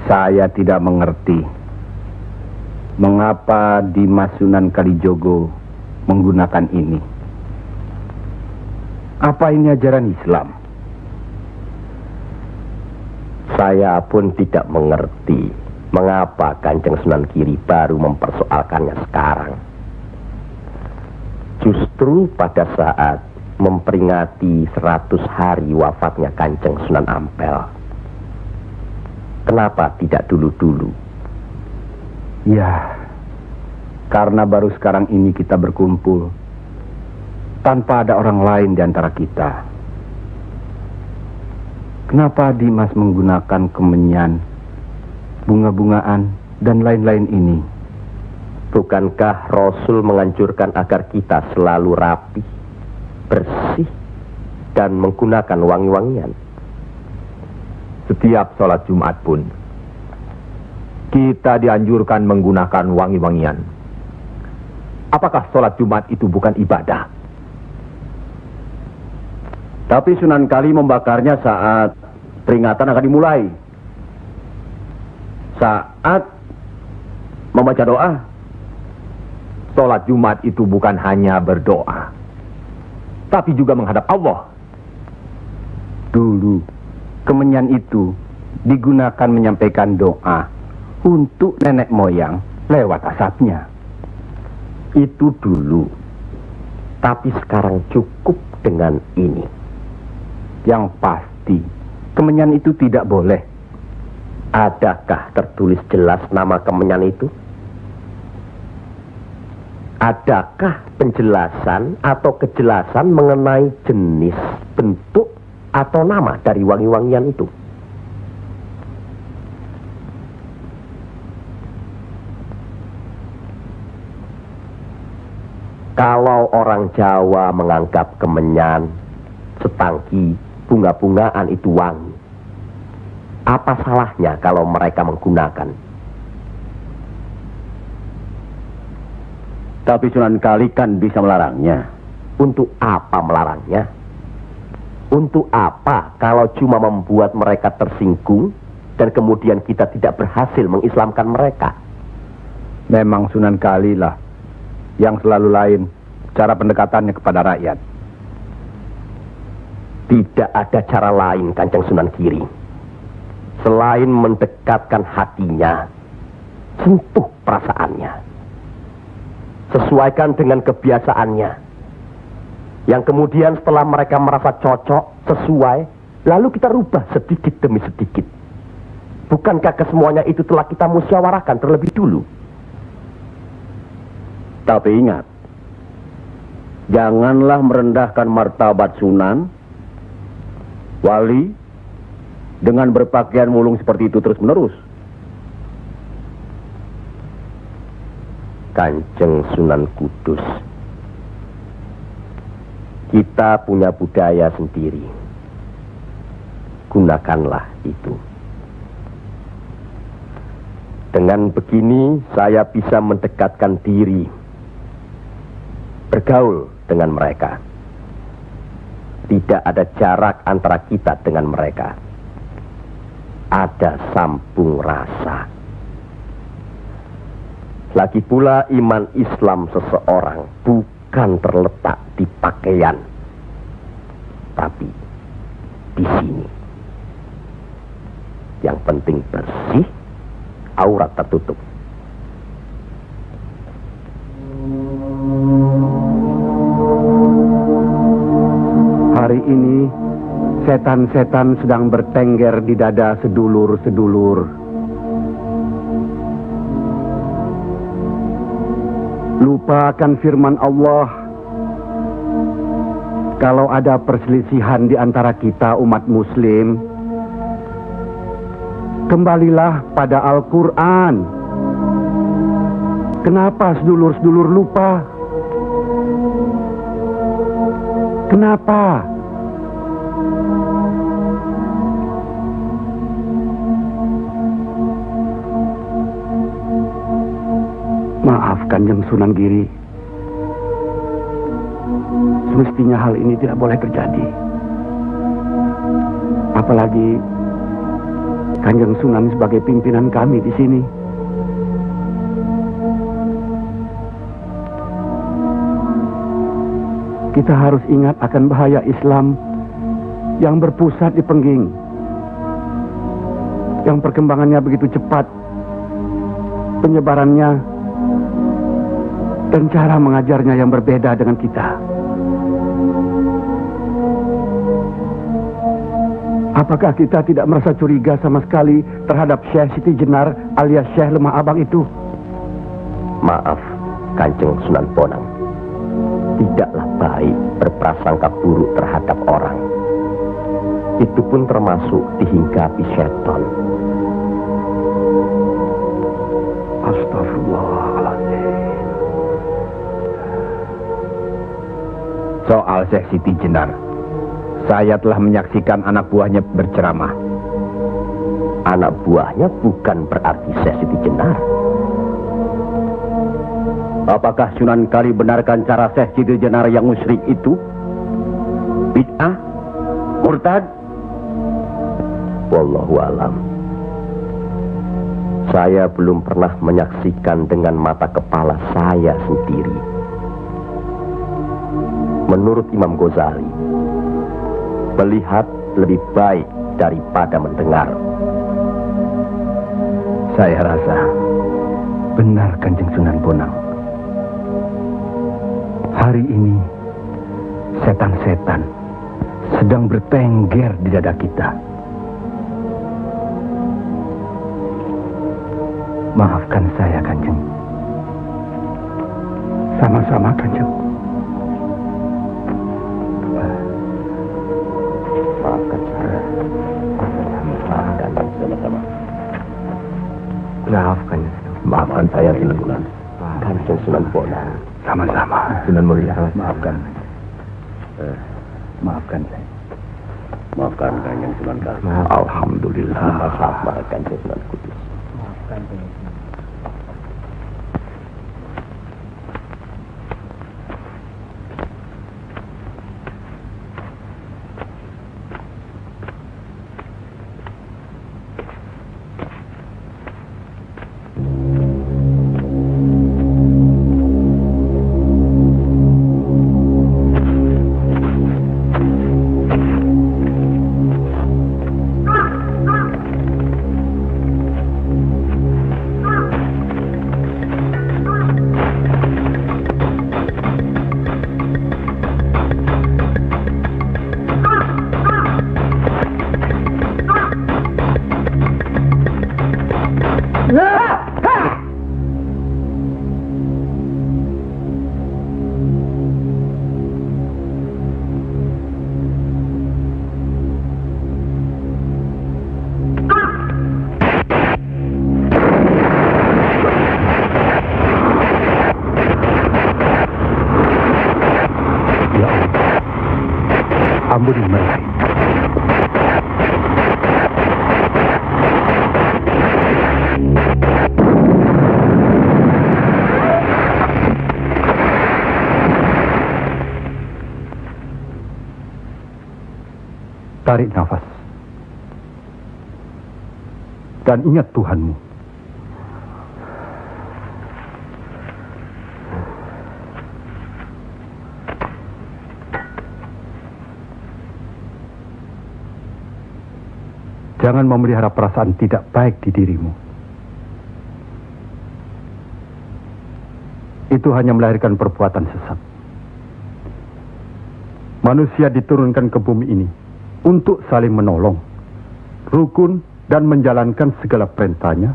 Saya tidak mengerti mengapa Dimas Sunan Kalijogo menggunakan ini. Apa ini ajaran Islam? Saya pun tidak mengerti mengapa Kanjeng Sunan Giri baru mempersoalkannya sekarang. Justru pada saat memperingati 100 hari wafatnya Kanjeng Sunan Ampel. Kenapa tidak dulu-dulu? Ya, karena baru sekarang ini kita berkumpul tanpa ada orang lain di antara kita. Kenapa Dimas menggunakan kemenyan, bunga-bungaan, dan lain-lain ini? Bukankah Rasul menganjurkan agar kita selalu rapi, bersih, dan menggunakan wangi-wangian? Setiap sholat Jumat pun kita dianjurkan menggunakan wangi-wangian. Apakah sholat Jumat itu bukan ibadah? Tapi Sunan Kali membakarnya saat peringatan akan dimulai. Saat membaca doa. Sholat Jumat itu bukan hanya berdoa, tapi juga menghadap Allah. Dulu, kemenyan itu digunakan menyampaikan doa untuk nenek moyang lewat asapnya. Itu dulu. Tapi sekarang cukup dengan ini. Yang pasti, kemenyan itu tidak boleh. Adakah tertulis jelas nama kemenyan itu? Adakah penjelasan atau kejelasan mengenai jenis, bentuk, atau nama dari wangi-wangian itu? Kalau orang Jawa menganggap kemenyan, setangki, bunga-bungaan itu wangi, apa salahnya kalau mereka menggunakan? Tapi Sunan Kali kan bisa melarangnya. Untuk apa melarangnya? Untuk apa kalau cuma membuat mereka tersinggung dan kemudian kita tidak berhasil mengislamkan mereka? Memang Sunan Kali lah yang selalu lain cara pendekatannya kepada rakyat. Tidak ada cara lain, Kanjeng Sunan Giri, selain mendekatkan hatinya, sentuh perasaannya, sesuaikan dengan kebiasaannya, yang kemudian setelah mereka merasa cocok, sesuai, lalu kita rubah sedikit demi sedikit. Bukankah kesemuanya itu telah kita musyawarahkan terlebih dulu? Tapi ingat, janganlah merendahkan martabat Sunan Wali dengan berpakaian mulung seperti itu terus-menerus. Kanjeng Sunan Kudus, kita punya budaya sendiri. Gunakanlah itu. Dengan begini saya bisa mendekatkan diri, bergaul dengan mereka. Tidak ada jarak antara kita dengan mereka. Ada sambung rasa. Lagi pula iman Islam seseorang bukan terletak di pakaian, tapi di sini. Yang penting bersih, aurat tertutup. Hari ini, setan-setan sedang bertengger di dada sedulur-sedulur. Lupa akan firman Allah. Kalau ada perselisihan di antara kita umat muslim, kembalilah pada Al-Quran. Kenapa sedulur-sedulur lupa? Kenapa? Maaf Kanjeng Sunan Giri. Semestinya hal ini tidak boleh terjadi. Apalagi Kanjeng Sunan sebagai pimpinan kami di sini. Kita harus ingat akan bahaya Islam yang berpusat di Pengging, yang perkembangannya begitu cepat, penyebarannya dan cara mengajarnya yang berbeda dengan kita. Apakah kita tidak merasa curiga sama sekali terhadap Syekh Siti Jenar alias Syekh Lemah Abang itu? Maaf, Kanjeng Sunan Bonang. Tidaklah baik berprasangka buruk terhadap orang. Itu pun termasuk dihinggapi setan. Astagfirullahaladzim. Soal Syekh Siti Jenar, saya telah menyaksikan anak buahnya berceramah. Anak buahnya bukan berarti Syekh Siti Jenar. Apakah Sunan Kali benarkan cara Syekh Siti Jenar yang musyrik itu? Bid'ah? Murtad? Wallahu alam. Saya belum pernah menyaksikan dengan mata kepala saya sendiri. Menurut Imam Ghazali, melihat lebih baik daripada mendengar. Saya rasa benar Kanjeng Sunan Bonang. Hari ini setan-setan sedang bertengger di dada kita. Maafkan saya, Kanjeng. Sama-sama, Kanjeng. Maafkan saya. Maafkan sama-sama. Maafkan saya, Sunan. Kanjeng Sunan Bonang. Sama-sama. Sunan Muria, maafkan. Maafkan saya. Maafkan Kanjeng Sunan Kali. Alhamdulillah. Maafkan Kanjeng Sunan Kudus. Maafkan saya. Ampuni mereka. Tarik nafas. Dan ingat Tuhanmu. Jangan memelihara perasaan tidak baik di dirimu. Itu hanya melahirkan perbuatan sesat. Manusia diturunkan ke bumi ini untuk saling menolong, rukun, dan menjalankan segala perintahnya,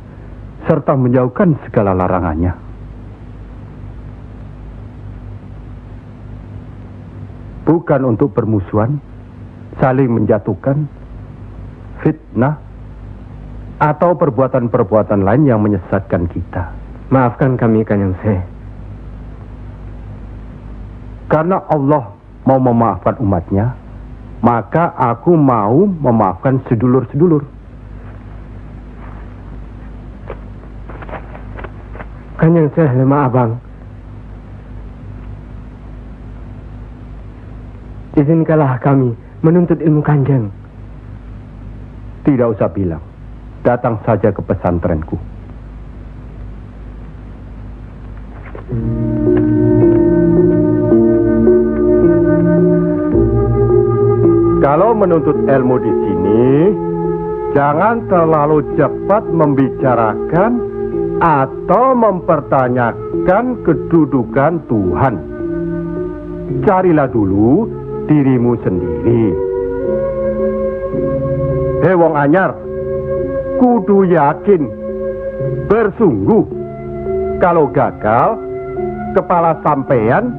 serta menjauhkan segala larangannya. Bukan untuk bermusuhan, saling menjatuhkan, fitnah, atau perbuatan-perbuatan lain yang menyesatkan kita. Maafkan kami, Kanjeng Syekh. Karena Allah mau memaafkan umatnya, maka aku mau memaafkan sedulur-sedulur. Kanjeng Syekh lemah abang. Izinkanlah kami menuntut ilmu Kanjeng. Tidak usah bilang. Datang saja ke pesantrenku. Kalau menuntut ilmu di sini, jangan terlalu cepat membicarakan atau mempertanyakan kedudukan Tuhan. Carilah dulu dirimu sendiri. Hei wong anyar, kudu yakin, bersungguh. Kalau gagal, kepala sampean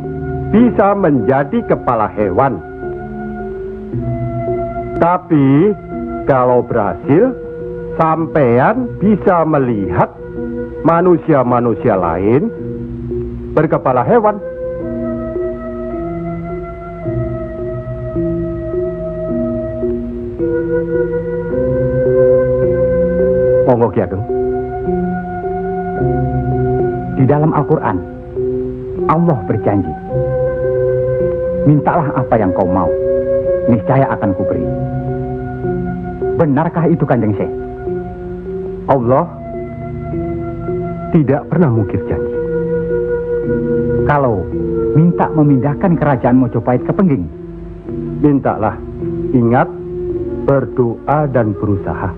bisa menjadi kepala hewan. Tapi kalau berhasil, sampean bisa melihat manusia-manusia lain berkepala hewan. Monggo Ki Ageng. Di dalam Al-Quran, Allah berjanji, mintalah apa yang kau mau, niscaya akan kuberi. Benarkah itu Kanjeng Syekh? Allah tidak pernah mungkir janji. Kalau minta memindahkan kerajaan Mojopahit ke Pengging, Mintalah. Ingat, berdoa dan berusaha.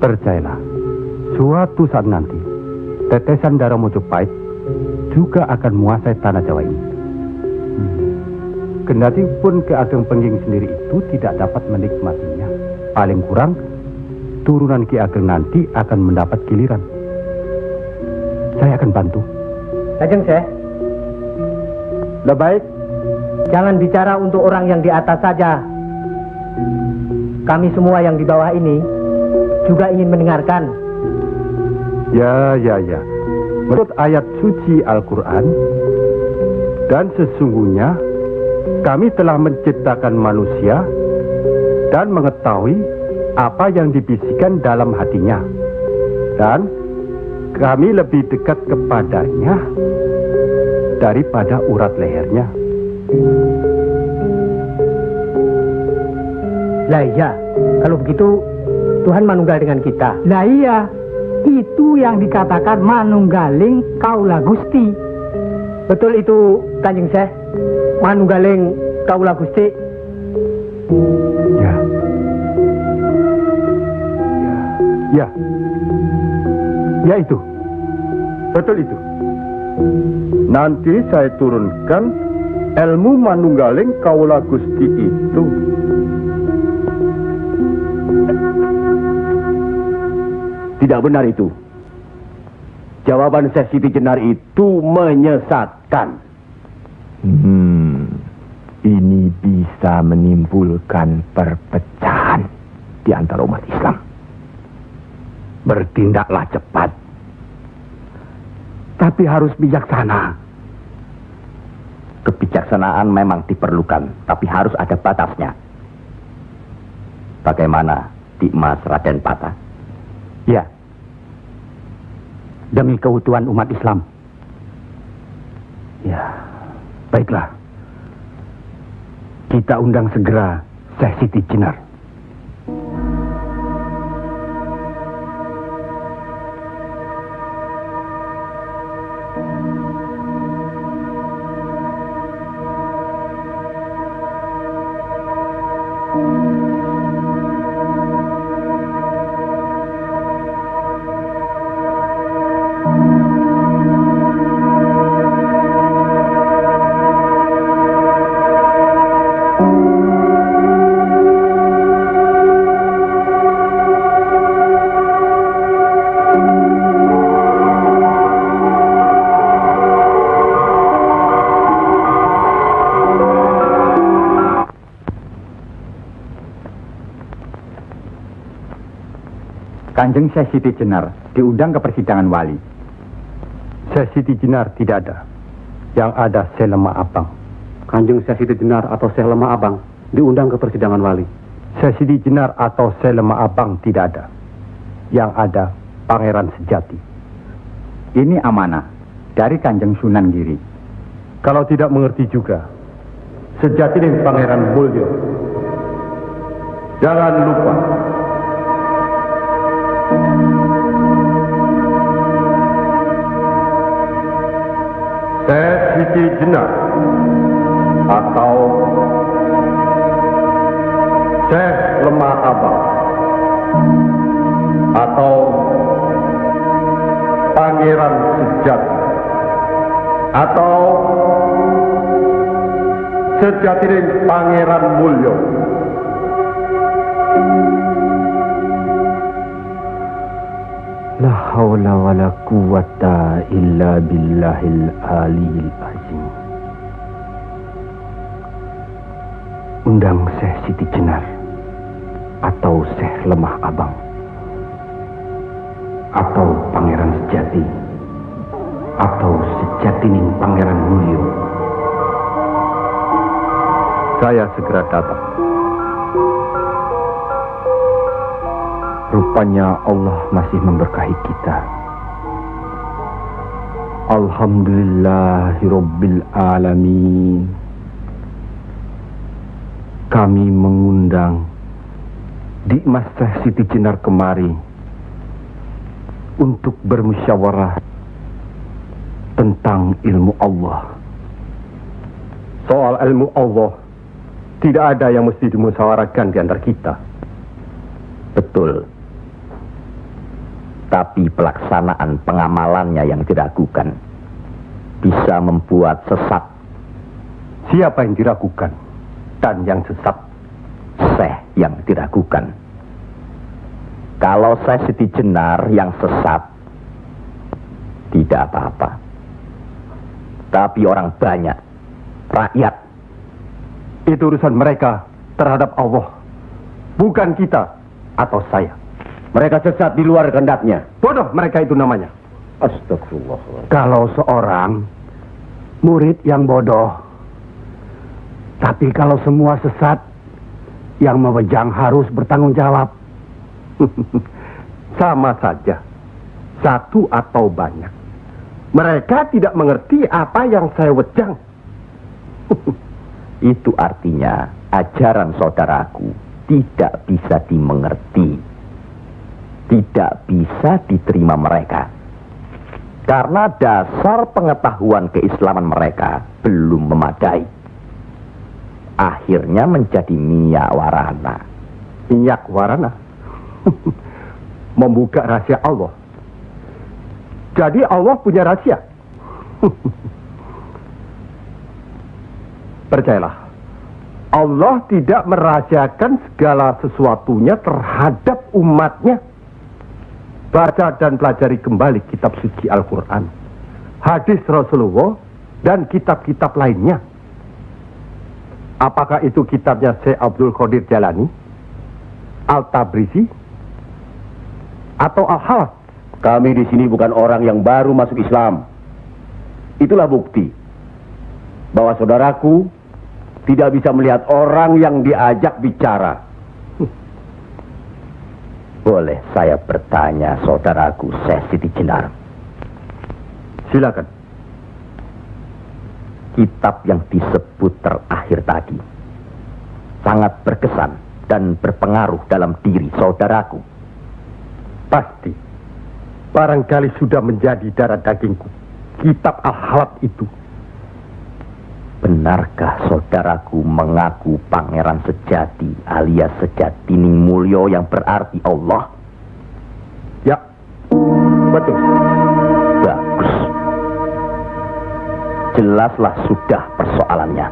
Percayalah, suatu saat nanti, tetesan darah Mojopahit juga akan menguasai tanah Jawa ini. Kendati pun Ki Ageng Pengging sendiri itu tidak dapat menikmatinya, paling kurang turunan Ki Ageng nanti akan mendapat giliran. Saya akan bantu. Kanjeng Syekh, Baik. jangan bicara untuk orang yang di atas saja. Kami semua yang di bawah ini juga ingin mendengarkan. Ya. Menurut ayat suci Al-Quran, dan sesungguhnya kami telah menciptakan manusia dan mengetahui apa yang dibisikkan dalam hatinya. Dan kami lebih dekat kepadanya daripada urat lehernya. Lah iya, kalau begitu Tuhan manunggal dengan kita. Lah iya, itu yang dikatakan manunggaling kaula Gusti. Betul itu Kanjeng Syekh, manunggaling kaula Gusti. Ya itu. Betul itu. Nanti saya turunkan ilmu manunggaling kaula Gusti itu. Tidak benar itu. Jawaban Syekh Siti Jenar itu menyesatkan. Ini bisa menimbulkan perpecahan di antara umat Islam. Bertindaklah cepat. Tapi harus bijaksana. Kebijaksanaan memang diperlukan, tapi harus ada batasnya. Bagaimana, Dimas Raden Patah? ya, demi keutuhan umat Islam. Ya, baiklah. Kita undang segera Syekh Siti Jenar. Kanjeng Syekh Siti Jenar diundang ke persidangan wali. Syekh Siti Jenar tidak ada. Yang ada Syekh Lemah Abang. Kanjeng Syekh Siti Jenar atau Syekh Lemah Abang diundang ke persidangan wali. Syekh Siti Jenar atau Syekh Lemah Abang tidak ada. Yang ada Pangeran Sejati. Ini amanah dari Kanjeng Sunan Giri. Kalau tidak mengerti juga, Sejati dan Pangeran Mulyo. Jangan lupa. Syekh Siti Jenar atau Syekh Lemah Abang atau Pangeran Sejati atau Sejati dan Pangeran Mulyo. La haula wa la quwata illa billahil aliyil azim. Undang Syekh Siti Jenar atau Syekh Lemah Abang atau Pangeran Sejati atau Sejatining Pangeran Mulyo. Saya segera datang. Rupanya Allah masih memberkahi kita. Alhamdulillahirabbil alamin. Kami mengundang Dimas Syekh Siti Jenar kemari untuk bermusyawarah tentang ilmu Allah. Soal ilmu Allah, tidak ada yang mesti dimusyawarahkan di antara kita. Betul. Tapi pelaksanaan pengamalannya yang diragukan bisa membuat sesat. Siapa yang diragukan dan yang sesat? Syekh yang diragukan. Kalau Syekh Siti Jenar yang sesat, tidak apa-apa. Tapi orang banyak, rakyat, itu urusan mereka terhadap Allah, bukan kita atau saya. Mereka sesat di luar kehendaknya. Bodoh mereka itu namanya. Astagfirullah. Kalau seorang murid yang bodoh, tapi kalau semua sesat, yang memegang harus bertanggung jawab. Sama saja, satu atau banyak. Mereka tidak mengerti apa yang saya wejang. Itu artinya ajaran saudaraku tidak bisa dimengerti. Tidak bisa diterima mereka. Karena dasar pengetahuan keislaman mereka belum memadai. Akhirnya menjadi miyak warana. Minyak warana? Membuka rahasia Allah. Jadi Allah punya rahasia. Percayalah, Allah tidak merahasiakan segala sesuatunya terhadap umatnya. Baca dan pelajari kembali kitab suci Al-Quran, hadis Rasulullah, dan kitab-kitab lainnya. Apakah itu kitabnya Syekh Abdul Qadir Jalani, Al-Tabrisi, atau Al-Halas? Kami di sini bukan orang yang baru masuk Islam. Itulah bukti bahwa saudaraku tidak bisa melihat orang yang diajak bicara. Boleh saya bertanya, saudaraku Syekh Siti Jenar? Silakan. Kitab yang disebut terakhir tadi sangat berkesan dan berpengaruh dalam diri saudaraku. Pasti. Barangkali sudah menjadi darah dagingku. Kitab Al-Halat itu. Benarkah saudaraku mengaku pangeran sejati alias Sejatining Mulyo yang berarti Allah? Ya, betul. Bagus. Jelaslah sudah persoalannya.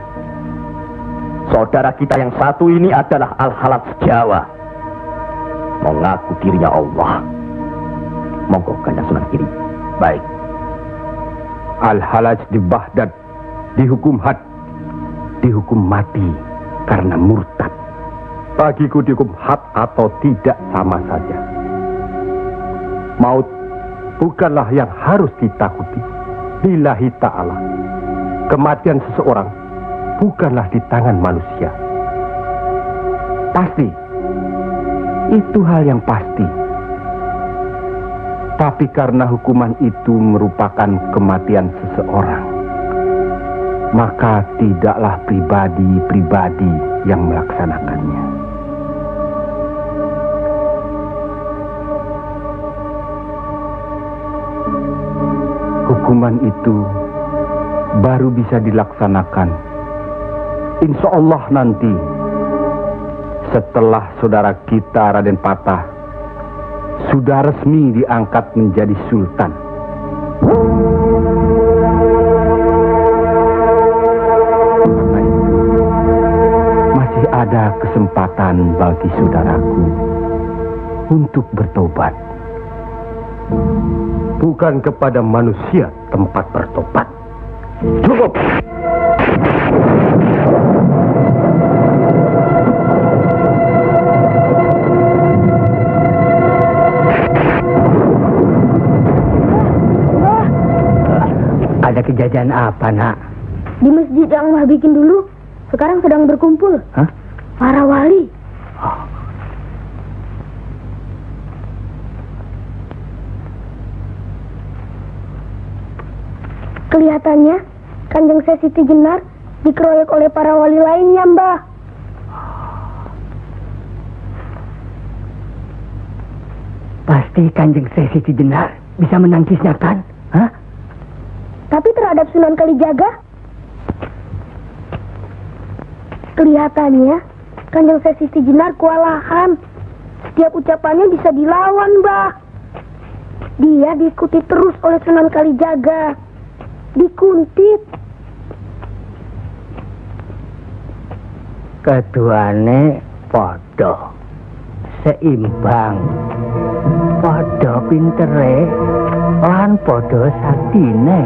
Saudara kita yang satu ini adalah Al-Halat Jawa. Mengaku dirinya Allah. Monggo Kanjeng Sunan Giri. Baik. Al-Halaj di Baghdad dihukum had, dihukum mati karena murtad. Bagiku dihukum had atau tidak sama saja. Maut bukanlah yang harus ditakuti. Lillahi ta'ala. Kematian seseorang bukanlah di tangan manusia. Pasti. Itu hal yang pasti. Tapi karena hukuman itu merupakan kematian seseorang, maka tidaklah pribadi-pribadi yang melaksanakannya. Hukuman itu baru bisa dilaksanakan, insya Allah nanti, setelah saudara kita Raden Patah sudah resmi diangkat menjadi sultan. Karena itu, masih ada kesempatan bagi saudaraku untuk bertobat. Bukan kepada manusia tempat bertobat. Cukup! Ada kejadian apa, Nak? Di masjid yang Mbah bikin dulu, sekarang sedang berkumpul. Hah? Para wali. Kelihatannya Kanjeng Siti Jenar dikeroyok oleh para wali lainnya, Mbah. Pasti Kanjeng Siti Jenar bisa menangkisnya, kan? Hah? Tapi terhadap Sunan Kalijaga, kelihatannya Kanjeng Siti Jenar kewalahan. Setiap ucapannya bisa dilawan, Mbah. Dia diikuti terus oleh Sunan Kalijaga. Dikuntit. Keduane podo seimbang, podo pintere lan podo saktine.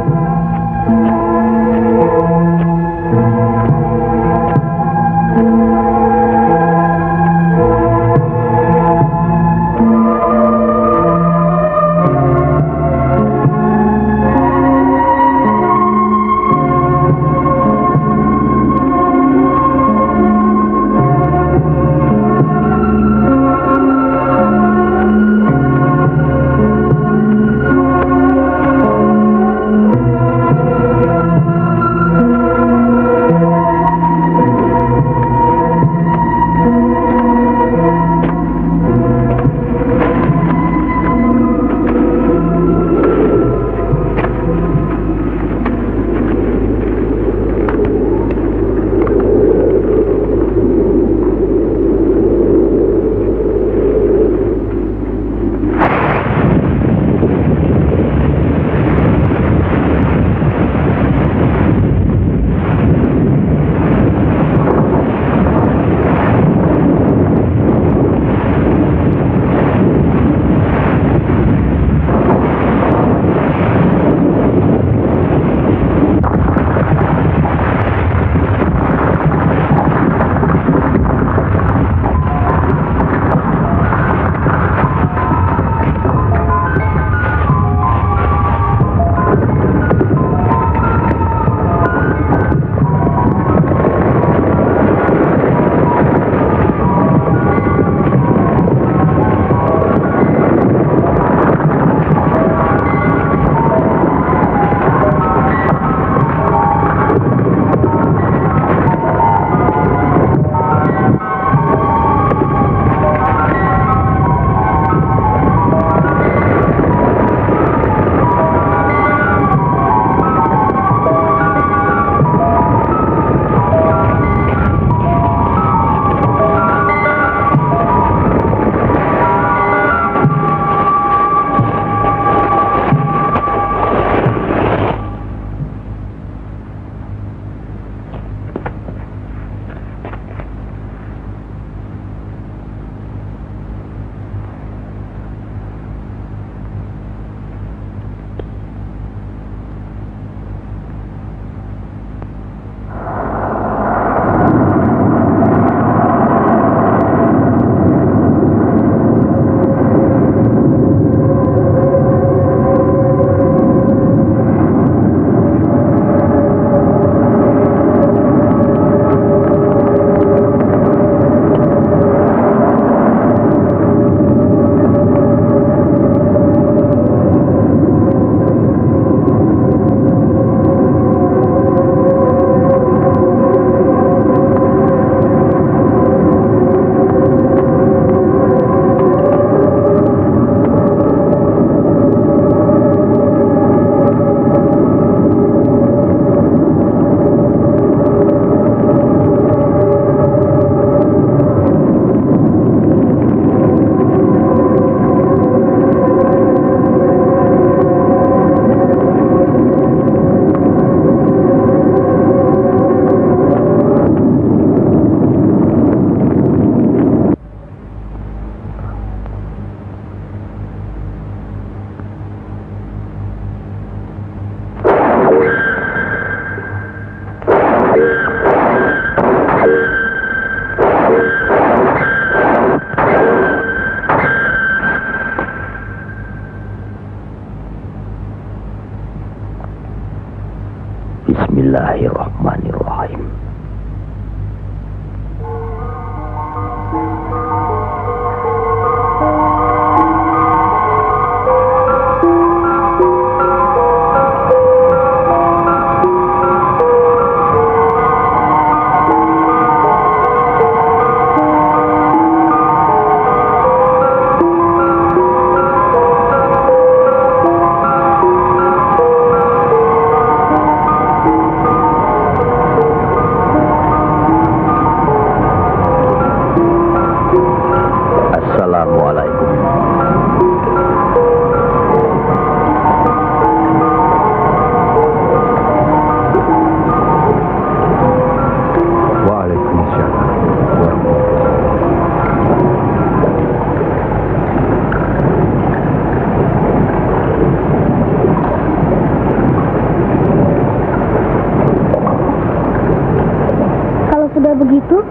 sudah begitu,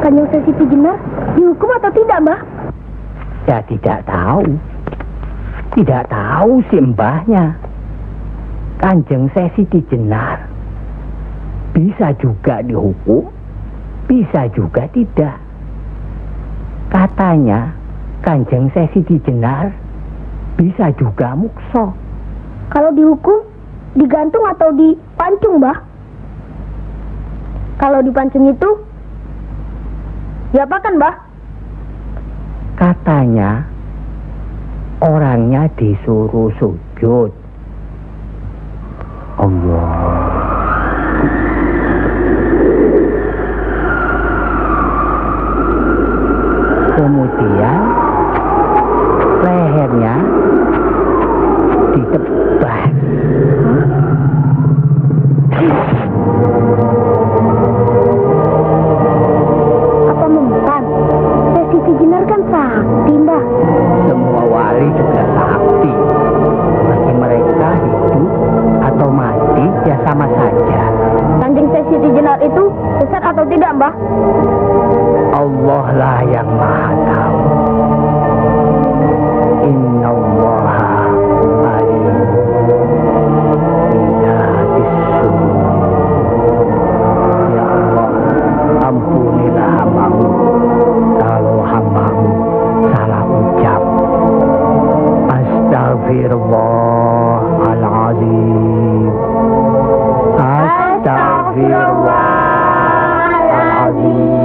Kanjeng Siti Jenar dihukum atau tidak, Mbah? Ya tidak tahu. Tidak tahu si mbahnya. Kanjeng Siti Jenar bisa juga dihukum, bisa juga tidak. Katanya Kanjeng Siti Jenar bisa juga mukso. Kalau dihukum, digantung atau dipancung, Mbah? Kalau dipancung itu, diapakan, Mbah? Katanya orangnya disuruh sujud. Allah. Kemudian lehernya ditebas. Apa mempan? Siti Jenar kan sakti, Mbah. Semua wali juga sakti. Bagi mereka hidup atau mati ya sama saja. Kanjeng Siti Jenar itu sesat atau tidak, Mbah? Allah lah yang maha tahu. Inna Allah alim bidatis sudur. Ya Allah, ampunilah hambamu kalau hambamu salah ucap. Astagfirullahaladzim. Astagfirullahaladzim.